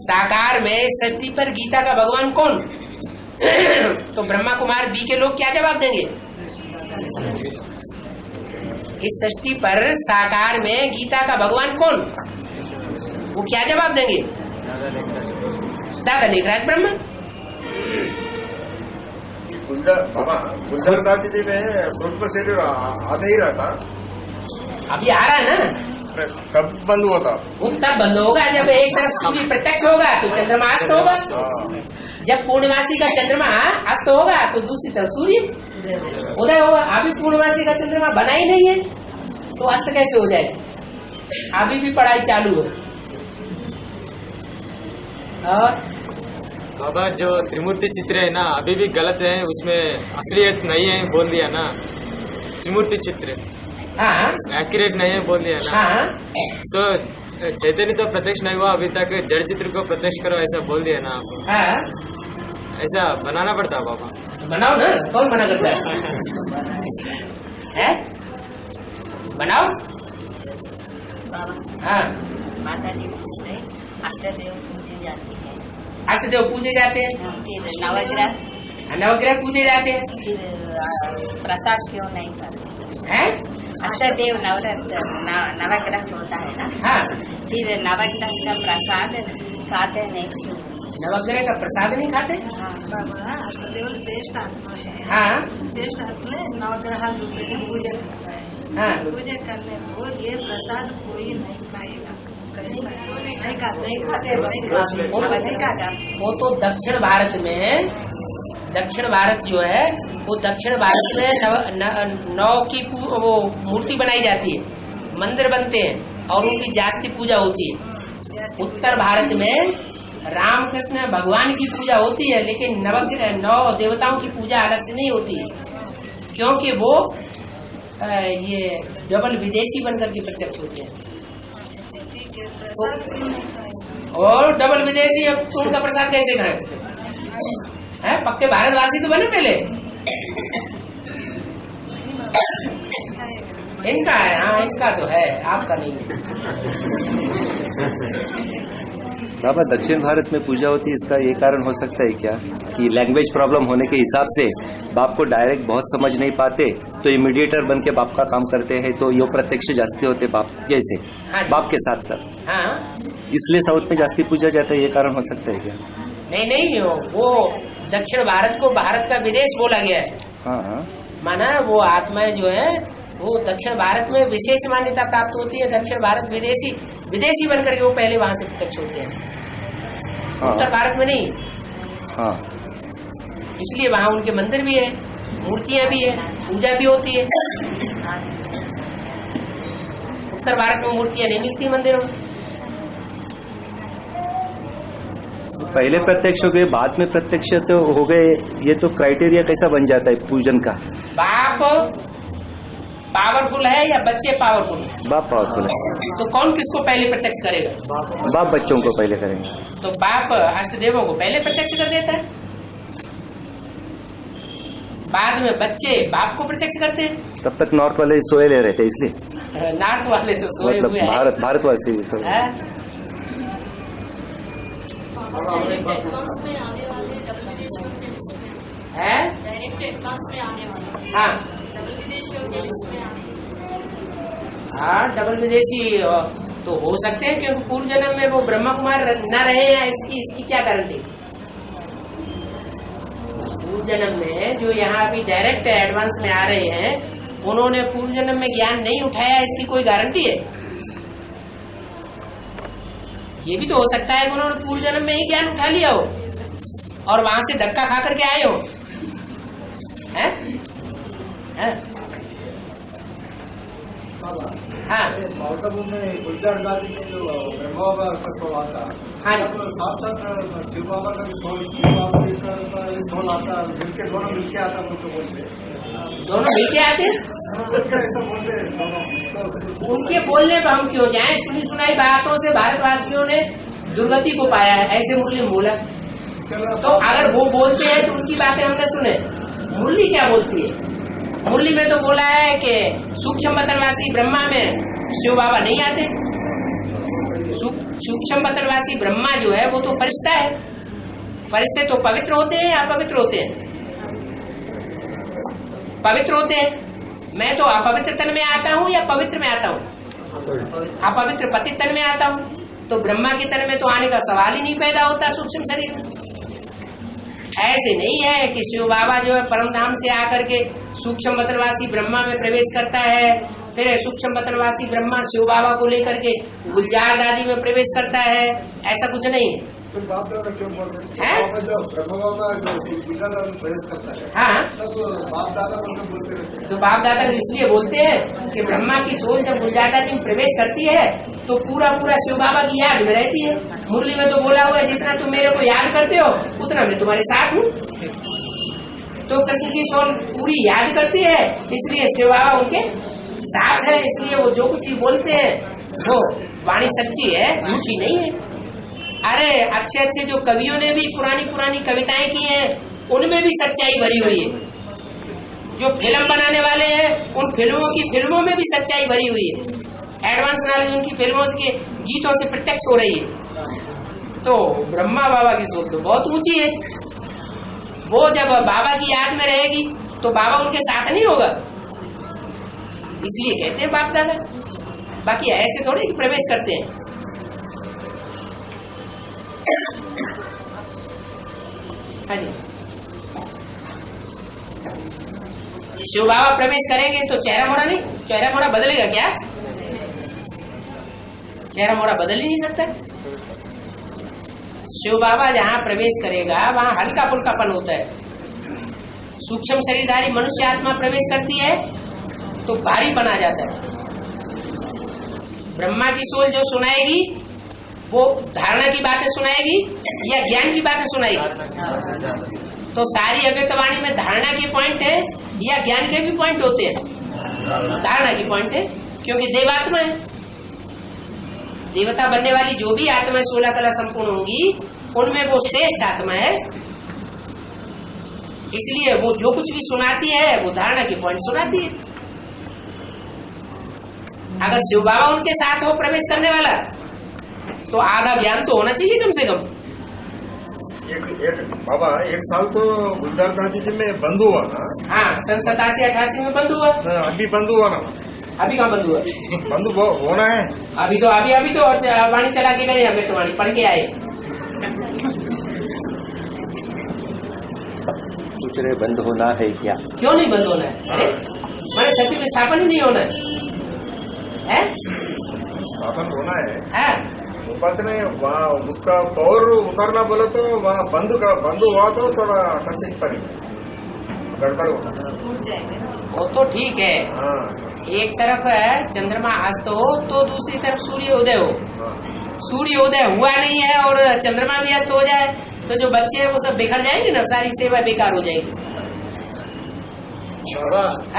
साकार में सृष्टि पर गीता का भगवान कौन? तो ब्रह्मा कुमार बी के लोग क्या जवाब देंगे? इस सृष्टि पर साकार में गीता का भगवान कौन? वो क्या जवाब देंगे? दादा लेखराज ब्रह्मा। गुलजार दादी जी में सूक्ष्म शरीर आधा ही रहता, अभी आ रहा है ना। कब बंद हुआ था? वो तब बंद होगा जब एक तरफ सूर्य प्रत्यक्ष होगा तो चंद्रमा अस्त होगा। जब पूर्णमासी का चंद्रमा अस्त होगा तो दूसरी तरफ सूर्य उदय होगा। अभी पूर्णमासी का चंद्रमा बना ही नहीं है तो अस्त कैसे हो जाएगा? अभी भी पढ़ाई चालू है। और बाबा जो त्रिमूर्ति चित्र है ना अभी भी गलत है, उसमें असलियत नहीं है बोल दिया ना। त्रिमूर्ति चित्र हाँ एक्यूरेट नहीं है बोल दिया ना। हाँ सो चैतन्य तो प्रत्यक्ष नहीं हुआ अभी तक, जड़ चित्र को प्रत्यक्ष करो ऐसा बोल दिया ना आप। हाँ ऐसा बनाना पड़ता है बाबा। बनाओ ना, कौन मना करता है? बनाओ। बाबा हाँ माता जी से अष्टदेव पूजे जाती है, अष्टदेव पूजे जाते हैं, फिर नवग्रह पूजे जाते हैं। फिर प्रसाद क्यों नहीं करते हैं? अष्टदेव नवग्रह होता है ना। हाँ फिर नवग्रह का प्रसाद खाते नहीं। नवग्रह का प्रसाद नहीं खाते? बाबा अष्टदेव श्रेष्ठ आत्मा है। हाँ श्रेष्ठ आत्मा नवग्रह रूपी की पूजा करता है। हाँ पूजा करने को ये प्रसाद कोई नहीं खाएगा, नहीं खाते। वो तो दक्षिण भारत में, दक्षिण भारत जो है वो दक्षिण भारत में नौ की वो मूर्ति बनाई जाती है, मंदिर बनते हैं और उनकी जास्ती पूजा होती है। उत्तर भारत में रामकृष्ण भगवान की पूजा होती है, लेकिन नौ देवताओं की पूजा अलग से नहीं होती है, क्योंकि वो ये डबल विदेशी बनकर के प्रत्यक्ष होते हैं। और डबल विदेशी अब तो उनका प्रसाद कैसे खाए? है पक्के भारतवासी तो बने पहले। इनका है, हाँ इनका तो है, आपका नहीं। बाबा दक्षिण भारत में पूजा होती है, इसका ये कारण हो सकता है क्या कि लैंग्वेज प्रॉब्लम होने के हिसाब से बाप को डायरेक्ट बहुत समझ नहीं पाते, तो ये मीडिएटर बन के बाप का काम करते हैं, तो यो प्रत्यक्ष जास्ती होते बाप जैसे। हाँ बाप के साथ साथ। हाँ इसलिए साउथ में जास्ती पूजा जाता है, ये कारण हो सकता है क्या? नहीं, वो दक्षिण भारत को भारत का विदेश बोला गया है। हाँ माना वो आत्माएं जो है वो दक्षिण भारत में विशेष मान्यता प्राप्त होती है। दक्षिण भारत विदेशी बनकर के वो पहले वहां से प्रत्यक्ष होते हैं। हाँ। उत्तर भारत में नहीं। हाँ इसलिए वहाँ उनके मंदिर भी है, मूर्तियां भी है, पूजा भी होती है। उत्तर भारत में मूर्तियां नहीं मिलती मंदिरों में। पहले प्रत्यक्ष हो गए, बाद में प्रत्यक्ष तो हो गए, ये तो क्राइटेरिया कैसा बन जाता है पूजन का? बाप पावरफुल है या बच्चे पावरफुल है? बाप पावरफुल है। तो कौन किसको पहले प्रत्यक्ष करेगा? बाप बच्चों को पहले करेंगे। तो बाप अष्टदेवों को पहले प्रत्यक्ष कर देता है, बाद में बच्चे बाप को प्रत्यक्ष करते हैं। तब तक नॉर्थ वाले सोए ले रहे थे, इसलिए नॉर्थ वाले तो सोए मतलब हुए भारतवासी है। हाँ डबल विदेशी तो हो सकते हैं, क्योंकि पूर्व जन्म में वो ब्रह्मा कुमार न रहे हैं, इसकी क्या गारंटी? पूर्व जन्म में जो यहाँ अभी डायरेक्ट एडवांस में आ रहे हैं, उन्होंने पूर्व जन्म में ज्ञान नहीं उठाया, इसकी कोई गारंटी है? ये भी तो हो सकता है कि उन्होंने पूर्व जन्म में ही ज्ञान उठा लिया हो और वहां से धक्का खा करके आए हो। हाँ माउंटआबू में गुलजार दादी के जो ब्रह्मा बाबा का सोल आता है, हाँ तो साथ साथ शिव बाबा का भी सोल, शिव बाबा का भी सोल आता है, मिलके दोनों मिलके आता है तो बोलते दोनों मिलके आते ऐसा बोलते हैं दोनों। उनके बोलने पर हम क्यों जाएं? सुनी सुनाई बातों से भारतवासियों ने दुर्गति को पाया है, ऐसे मुरली में बोला। तो अगर वो बोलते हैं तो उनकी बातें हमने सुने। मुरली क्या बोलती है? मुरली में तो बोला है कि सूक्ष्म बतनवासी ब्रह्मा में शिव बाबा नहीं आते। सूक्ष्म बतनवासी ब्रह्मा जो है वो तो फरिश्ता है। फरिश्ते तो पवित्र होते हैं या अपवित्र होते हैं? पवित्र होते हैं। मैं तो अपवित्र तन में आता हूँ या पवित्र में आता हूँ? अपवित्र पतित तन में आता हूँ। तो ब्रह्मा के तन में तो आने का सवाल ही नहीं पैदा होता सूक्ष्म शरीर में। ऐसे नहीं है कि शिव बाबा जो है परमधाम से आकर के सूक्ष्म बतनवासी ब्रह्मा में प्रवेश करता है, फिर सूक्ष्म बतनवासी ब्रह्मा शिव बाबा को लेकर के गुलजार दादी में प्रवेश करता है, ऐसा कुछ नहीं है। तो बाप दादा क्यों बोल रहे हैं? जो ब्रह्मा बाबा जो गुलजार दादा में प्रवेश करता है, हाँ तब बाप दादा को बोलते रहते हैं। तो बाप दादा इसलिए बोलते हैं कि ब्रह्मा की सोल जब गुलजार दादी में प्रवेश करती है तो पूरा पूरा शिव बाबा की याद में रहती है। मुरली में तो बोला हुआ है जितना तुम मेरे को याद करते हो उतना मैं तुम्हारे साथ हूँ। तो कृष्ण की सोल पूरी याद करती है, इसलिए शिव बाबा उनके साथ है। इसलिए वो जो कुछ भी बोलते हैं वो वाणी सच्ची है, झूठी नहीं है। अरे अच्छे अच्छे जो कवियों ने भी पुरानी पुरानी कविताएं की हैं उनमें भी सच्चाई भरी हुई है। जो फिल्म बनाने वाले हैं उन फिल्मों में भी सच्चाई भरी हुई है। एडवांस नॉलेज उनकी फिल्मों के गीतों से प्रत्यक्ष हो रही है। तो ब्रह्मा बाबा की सोच तो बहुत ऊंची है। वो जब बाबा की याद में रहेगी तो बाबा उनके साथ नहीं होगा, इसलिए कहते हैं बाप दादा। बाकी ऐसे थोड़े कि प्रवेश करते हैं। हाँ जी, शिव बाबा प्रवेश करेंगे तो चेहरा मोहरा नहीं, चेहरा मोहरा बदलेगा क्या? चेहरा मोहरा बदल ही नहीं सकता। शिव बाबा जहाँ प्रवेश करेगा वहाँ हल्का फुल्कापन होता है। सूक्ष्म शरीरधारी मनुष्य आत्मा प्रवेश करती है तो भारीपन आ जाता है। ब्रह्मा की सोल जो सुनाएगी वो धारणा की बातें सुनाएगी या ज्ञान की बातें सुनाएगी? तो सारी अव्यक्तवाणी में धारणा के पॉइंट है या ज्ञान के भी पॉइंट होते हैं? धारणा की पॉइंट है, क्योंकि देवात्मा है। देवता बनने वाली जो भी आत्मा 16 कला संपूर्ण होंगी उनमें वो श्रेष्ठ आत्मा है। इसलिए वो जो कुछ भी सुनाती है वो धारणा की पॉइंट सुनाती है। अगर शिव बाबा उनके साथ हो प्रवेश करने वाला तो आधा ज्ञान तो होना चाहिए कम से कम। बाबा एक साल तो गुलजार दादी जी में बंद हुआ ना? हाँ, सन 87-88 में बंद हुआ। अभी बंद हुआ ना? अभी कहाँ बंद हुआ? बंद होना है अभी तो वाणी चला के गए, हमें तो वाणी पढ़ के आए। पूछ रहे बंद होना है क्या? क्यों नहीं बंद होना है? अरे मैंने सत्य का स्थापन ही नहीं होना है? स्थापन होना है। हाँ, में वहाँ उसका पावर उतरना बोले तो वहाँ बंद हुआ तो थोड़ा टचिंग पड़ेगा, गड़बड़ होगा। वो तो ठीक है। हाँ। एक तरफ चंद्रमा अस्त हो तो दूसरी तरफ सूर्य उदय हो। सूर्य उदय हुआ नहीं है और चंद्रमा भी अस्त हो जाए तो जो बच्चे हैं वो सब बिखर जाएंगे ना, सारी सेवा बेकार हो जाएगी।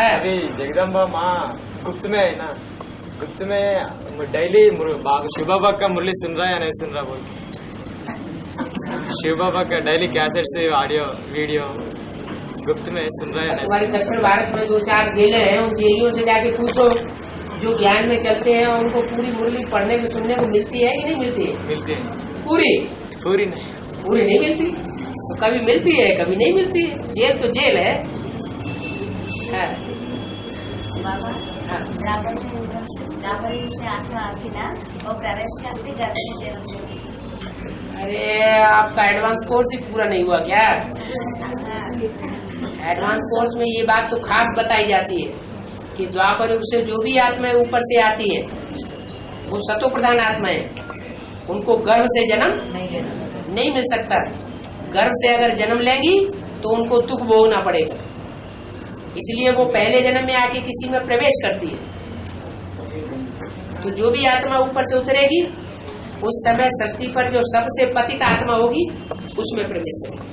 अभी जगदम्बा माँ गुप्त में है ना, गुप्त में डेली शिव बाबा का मुरली सुन रहा है या नहीं सुन रहा बोल? शिव बाबा का डेली कैसेट से ऑडियो वीडियो गुप्त में सुन रहा है। हमारे दक्षिण भारत में 2-4 जेलें हैं, उन जेलियों से जाके पूछो जो ज्ञान में चलते हैं उनको पूरी मुरली पढ़ने को सुनने को मिलती है कि नहीं मिलती है? मिलती है। पूरी नहीं मिलती। तो कभी मिलती है कभी नहीं मिलती है। जेल तो जेल है। हाँ। अरे आपका एडवांस कोर्स ही पूरा नहीं हुआ क्या? एडवांस कोर्स में ये बात तो खास बताई जाती है कि द्वापर युग से जो भी आत्माएं ऊपर से आती है वो सतो प्रधान आत्मा है, उनको गर्भ से जन्म नहीं मिल सकता। गर्भ से अगर जन्म लेंगी तो उनको दुख भोगना पड़ेगा, इसलिए वो पहले जन्म में आके किसी में प्रवेश करती है। तो जो भी आत्मा ऊपर से उतरेगी उस समय सृष्टि पर जो सबसे पतित आत्मा होगी उसमें प्रवेश करेगी।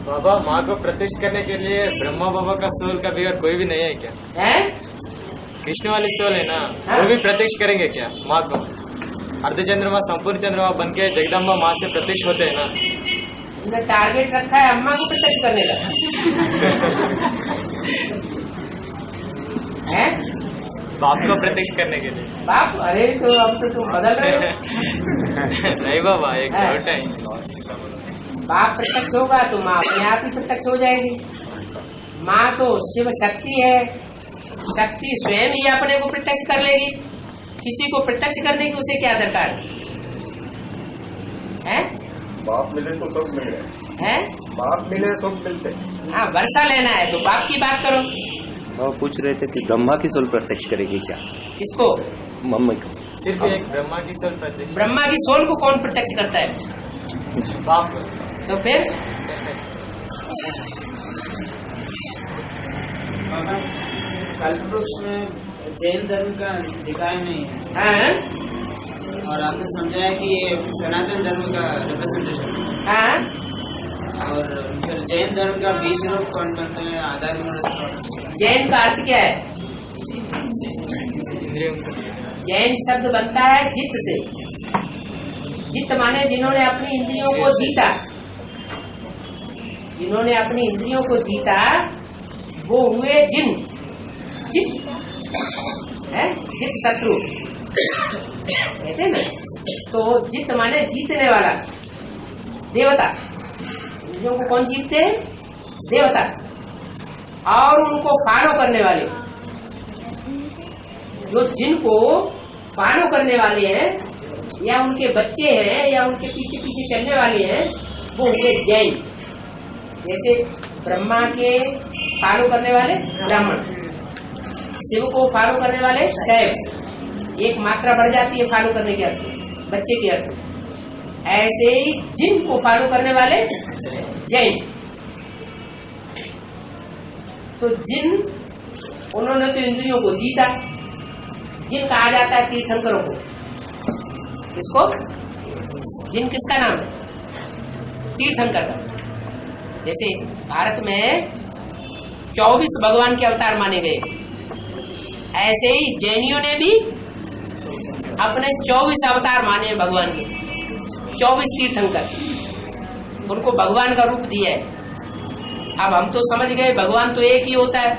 बाबा, माँ को प्रत्यक्ष करने के लिए ब्रह्मा बाबा का सोल का बिगड़ कोई भी नहीं है क्या? है? विष्णु वाली सोल है ना, वो भी प्रत्यक्ष करेंगे क्या माँ को? अर्ध चंद्रमा संपूर्ण चंद्रमा बन के जगदम्बा माँ से प्रत्यक्ष होते हैं ना। उन्हें टारगेट रखा है अम्मा को प्रत्यक्ष करने का है? बाप को प्रत्यक्ष करने के लिए। बाप? अरे तो अब तो तुम बदल रहे हो। नहीं बाबा, एक डाउट है। बाप प्रत्यक्ष होगा तो माँ अपने आप ही प्रत्यक्ष हो जाएगी। माँ तो शिव शक्ति है, शक्ति स्वयं ही अपने को प्रत्यक्ष कर लेगी। किसी को प्रत्यक्ष करने की उसे क्या दरकार है? बाप मिले तो सब मिल गए है? बाप मिले तो मिलते। हाँ, वर्षा लेना है तो बाप की बात करो। वो पूछ रहे थे कि ब्रह्मा की सोल प्रत्यक्ष करेगी क्या? किसको? मम्मी को। सिर्फ एक ब्रह्मा की सोल प्रत्यक्ष। ब्रह्मा की सोल को कौन प्रत्यक्ष करता है? बाप। तो फिर कल्पवृक्ष में जैन धर्म का निकाय नहीं है। हाँ? और आपने समझाया कि ये सनातन धर्म का रिप्रेजेंटेशन। हाँ? और फिर जैन धर्म का बीज रूप कौन बनता है? आधार जैन का अर्थ क्या है? जैन शब्द बनता है जित से। जित माने जिन्होंने अपनी इंद्रियों को जीता। जिन्होंने अपनी इंद्रियों को जीता वो हुए जिन। जित है, जित शत्रु कहते ना। तो जित माने जीतने वाला, देवता। इंद्रियों को कौन जीतते हैं? देवता। और उनको फॉलो करने वाले, जो जिनको फॉलो करने वाले हैं या उनके बच्चे हैं या उनके पीछे पीछे चलने वाले हैं, वो हुए जैन। जैसे ब्रह्मा के फॉलो करने वाले ब्राह्मण, शिव को फॉलो करने वाले शैव। एक मात्रा बढ़ जाती है फॉलो करने के अर्थ, बच्चे के अर्थ। ऐसे ही जिन को फॉलो करने वाले जैन। तो जिन, उन्होंने तो इंद्रियों को जीता। जिन कहा जाता है तीर्थंकरों को। किसको? जिन किसका नाम है? तीर्थंकर का। जैसे भारत में 24 भगवान के अवतार माने गए, ऐसे ही जैनियों ने भी अपने 24 अवतार माने भगवान के। 24 तीर्थंकर, उनको भगवान का रूप दिया है। अब हम तो समझ गए भगवान तो एक ही होता है,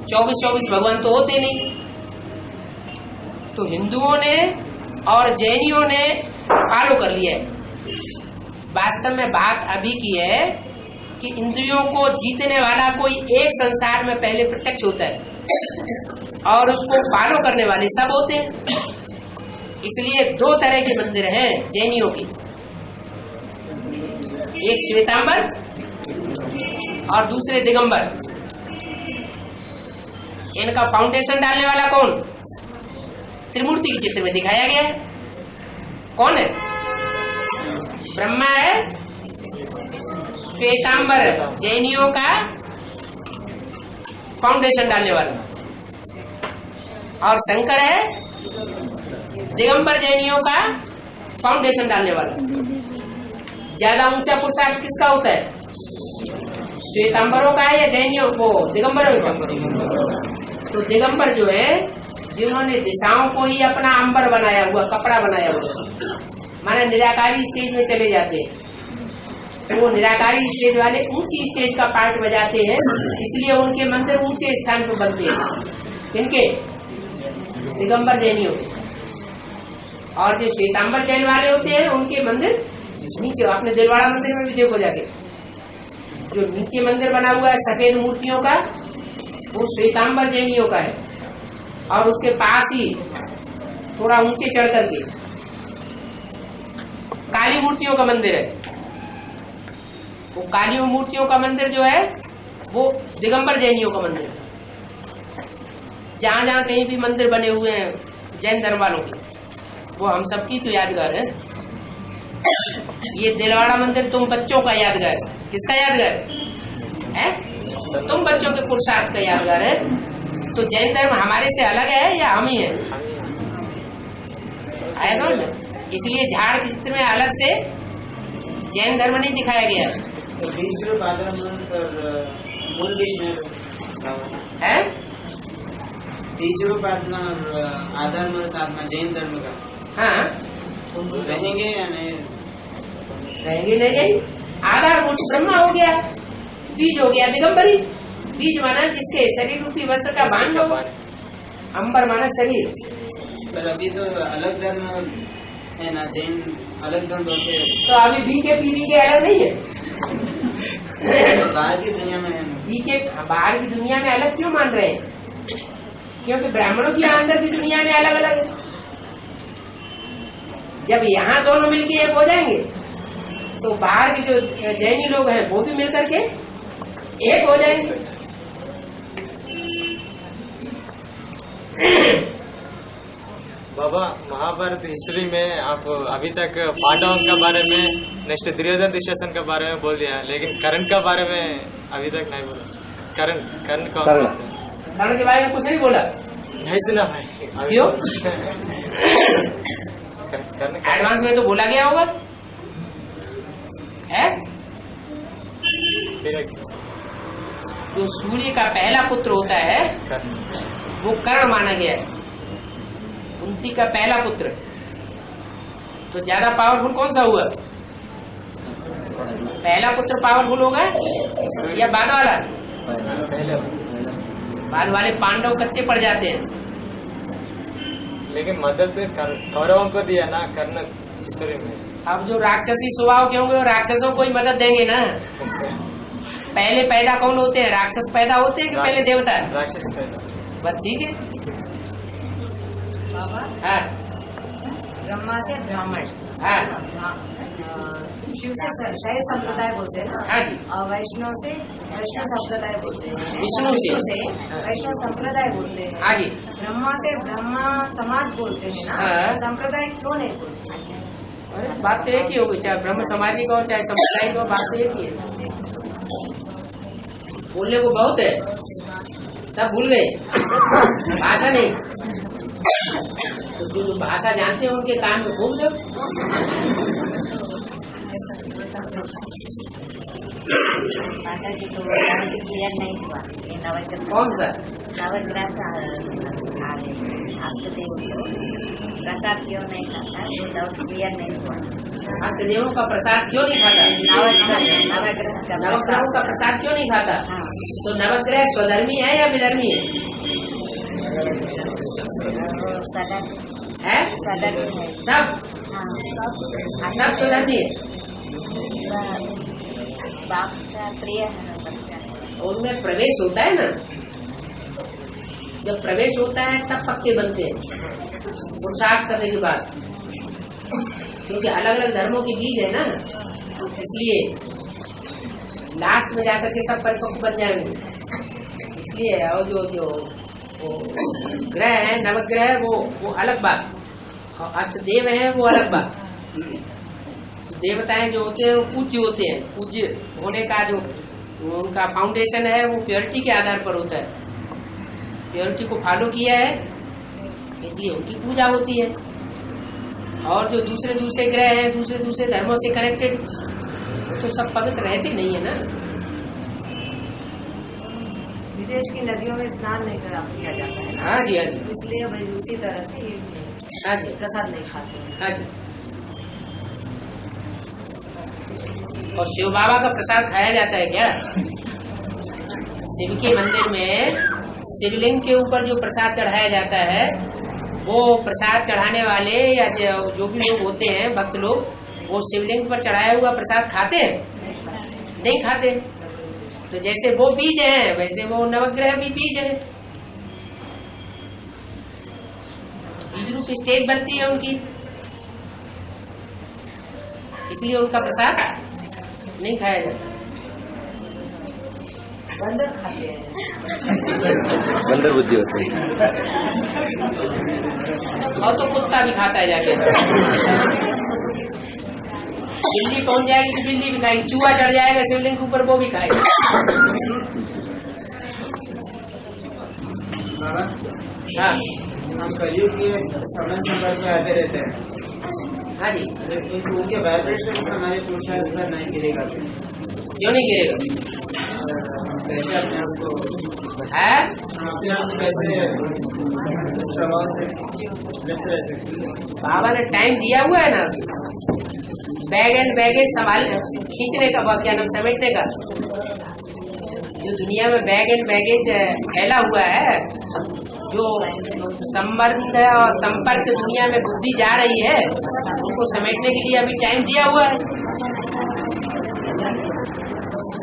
24 भगवान तो होते नहीं। तो हिंदुओं ने और जैनियों ने फॉलो कर लिया है। वास्तव में बात अभी की है कि इंद्रियों को जीतने वाला कोई एक संसार में पहले प्रत्यक्ष होता है और उसको फॉलो करने वाले सब होते हैं। इसलिए 2 तरह के मंदिर हैं जैनियों के, एक श्वेतांबर और दूसरे दिगंबर। इनका फाउंडेशन डालने वाला कौन? त्रिमूर्ति के चित्र में दिखाया गया है। कौन है? ब्रह्मा है, श्वेतांबर जैनियों का फाउंडेशन डालने वाला, और शंकर है दिगंबर जैनियों का फाउंडेशन डालने वाला। ज्यादा ऊंचा पुरुषार्थ किसका होता है? श्वेतांबरों का है या जैनियों को? दिगंबरों का। तो दिगंबर जो है, जिन्होंने दिशाओं को ही अपना अंबर बनाया हुआ, कपड़ा बनाया हुआ, माने निराकारी स्टेज में चले जाते हैं। तो वो निराकारी स्टेज वाले ऊंची स्टेज का पार्ट बजाते हैं, इसलिए उनके मंदिर ऊंचे स्थान पर बनते हैं। इनके दिगंबर जैनियों के। और जो श्वेतांबर जैन वाले होते हैं उनके मंदिर नीचे, अपने दिलवाड़ा मंदिर में भी देखो जाके, जो नीचे मंदिर बना हुआ है सफेद मूर्तियों का, वो श्वेतांबर जैनियों का है। और उसके पास ही थोड़ा ऊंचे चढ़ करके काली मूर्तियों का मंदिर है। वो काली मूर्तियों का मंदिर जो है वो दिगंबर जैनियों का मंदिर है। जहां जहां कहीं भी मंदिर बने हुए हैं जैन धर्म वालों के, वो हम सबकी तो यादगार है। ये दिलवाड़ा मंदिर तुम बच्चों का यादगार है। किसका यादगार है? तुम बच्चों के पुरुषार्थ का यादगार है। तो जैन धर्म हमारे से अलग है या हम ही है? आया ना? इसलिए झाड़ की चित्र में अलग से जैन धर्म नहीं दिखाया गया है। आधार जैन धर्म का हाँ रहेंगे या नहीं? रहेंगे नहीं। आधारभूत ब्रह्मा हो गया, बीज हो गया दिगंबरी। बीज माना जिसके शरीर रूपी वस्त्र का बांध हो, अंबर माना शरीर। पर अभी तो अलग धर्म है ना, जैन अलग धर्म होते हैं। तो अभी बीकेपी के अलग नहीं है? बाहर की दुनिया में बीके बाहर की दुनिया में अलग क्यों मान रहे हैं? क्योंकि ब्राह्मणों की अंदर की दुनिया में अलग अलग है। जब यहाँ दोनों मिलके एक हो जाएंगे तो बाहर के जो जैनी लोग हैं वो भी मिलकर के एक हो जाएंगे। बाबा, महाभारत हिस्ट्री में आप अभी तक पांडवों के बारे में, नेक्स्ट दुर्योधन दुशासन के बारे में बोल दिया, लेकिन कर्ण के बारे में अभी तक नहीं बोला। कर्ण के बारे में कुछ नहीं बोला? नहीं सुना भाई। क्यों? एडवांस में तो बोला गया होगा है? जो सूर्य का पहला पुत्र होता है वो कर्ण माना गया है, उनकी का पहला पुत्र। तो ज्यादा पावरफुल कौन सा हुआ? पहला पुत्र पावरफुल होगा या बाद वाला? बाद वाले पांडव कच्चे पड़ जाते हैं। लेकिन मदद कौरवों को दिया ना कर्ण हिस्ट्री में। अब जो राक्षसी स्वभाव के होंगे वो राक्षसों को ही मदद देंगे ना। पहले पैदा कौन होते हैं? राक्षस पैदा होते हैं कि पहले देवता? राक्षस पैदा। बस ठीक है। बाबा हाँ ब्रह्मा से ब्राह्मण, हाँ शिव से शैव संप्रदाय बोलते हैं ना, हाँ जी, और वैष्णव से वैष्णव संप्रदाय बोलते हैं, विष्णु से वैष्णव संप्रदाय बोलते हैं। हाँ जी, ब्रह्मा से ब्रह्मा समाज बोलते हैं ना, हाँ। संप्रदाय क्यों नहीं बोलते? अरे बात तो एक ही होगी, चाहे ब्रह्म समाजी को चाहे समुदाय को, बात तो एक ही है। बोलने को बहुत है, सब भूल गए, भाषा नहीं। तो जो भाषा जानते हैं उनके कान में घूम दो। माता जी को क्लियर नहीं हुआ ये नवग्रह कौन सा नवग्रह का अष्टदेव को प्रसाद क्यों नहीं खाता, वो डाउट क्लियर नहीं हुआ। अष्टदेवों का प्रसाद क्यों नहीं खाता? नवग्रहों का प्रसाद क्यों नहीं खाता? तो नवग्रह स्वधर्मी है या विधर्मी है? है सब स्वधर्मी है। बाप का प्रिय है, उनमें प्रवेश होता है ना, जब प्रवेश होता है तब पक्के बनते हैं पुरुषार्थ करने के बाद, क्योंकि अलग अलग धर्मों के बीज है ना, इसलिए लास्ट में जाकर के सब परिपक्व बन जाएंगे। इसलिए और जो ग्रह है नवग्रह वो अलग बात, और अष्टदेव है वो अलग बात। देवताएं जो होते हैं वो पूज्य होते हैं, पूज्य होने का जो उनका फाउंडेशन है वो प्योरिटी के आधार पर होता है। प्योरिटी को फॉलो किया है इसलिए उनकी पूजा होती है। और जो दूसरे दूसरे ग्रह हैं दूसरे धर्मों से कनेक्टेड, वो तो सब पवित्र रहते नहीं है ना। विदेश की नदियों में स्नान नहीं किया जाता है, हाँ जी, हाँ जी, इसलिए वही उसी तरह से ये हाँ जी, प्रसाद नहीं खाते हैं। हाँ जी। और शिव बाबा का प्रसाद खाया जाता है क्या? शिव के मंदिर में शिवलिंग के ऊपर जो प्रसाद चढ़ाया जाता है वो प्रसाद चढ़ाने वाले या जो भी लोग होते हैं भक्त लोग, वो शिवलिंग पर चढ़ाया हुआ प्रसाद खाते हैं? नहीं खाते। तो जैसे वो बीज है वैसे वो नवग्रह भी बीज है, बीज रूप स्टेज बनती है उनकी, इसलिए उनका प्रसाद नहीं खाया जाता। बंदर खाते हैं, बंदर बुद्धि होती है। और तो कुत्ता भी खाता है जाके। बिल्ली पहुंच जाएगी तो बिल्ली भी खाएगी, चूहा चढ़ जाएगा शिवलिंग के ऊपर वो भी खाएगा। हाँ, हम कलयुग के समय संपर्क में आते रहते हैं। हाँ जी, लेकिन उनके वाइब्रेशन हमारे पुरुषार्थ पर नहीं गिरेगा। क्यों नहीं गिरेगा? कैसे अपने आप को है अपने आप कैसे इस प्रभाव से मुक्त रह सकते हैं? बाबा ने टाइम दिया हुआ है ना, बैग एंड बैगेज संभाल खींचने का, बहुत क्या नाम समेटने का। जो दुनिया में बैग एंड बैगेज फैला हुआ है, जो संबंध और संपर्क दुनिया में बुद्धि जा रही है, उसको समेटने के लिए अभी टाइम दिया हुआ है।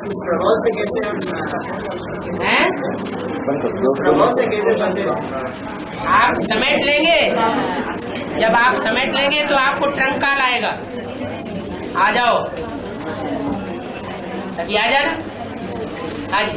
इस प्रभाव से कैसे हम हैं? इस प्रभाव से कैसे बचे? आप समेट लेंगे, जब आप समेट लेंगे तो आपको ट्रंक कॉल आएगा, आ जाओ, तभी आ जाना। हाँ जी।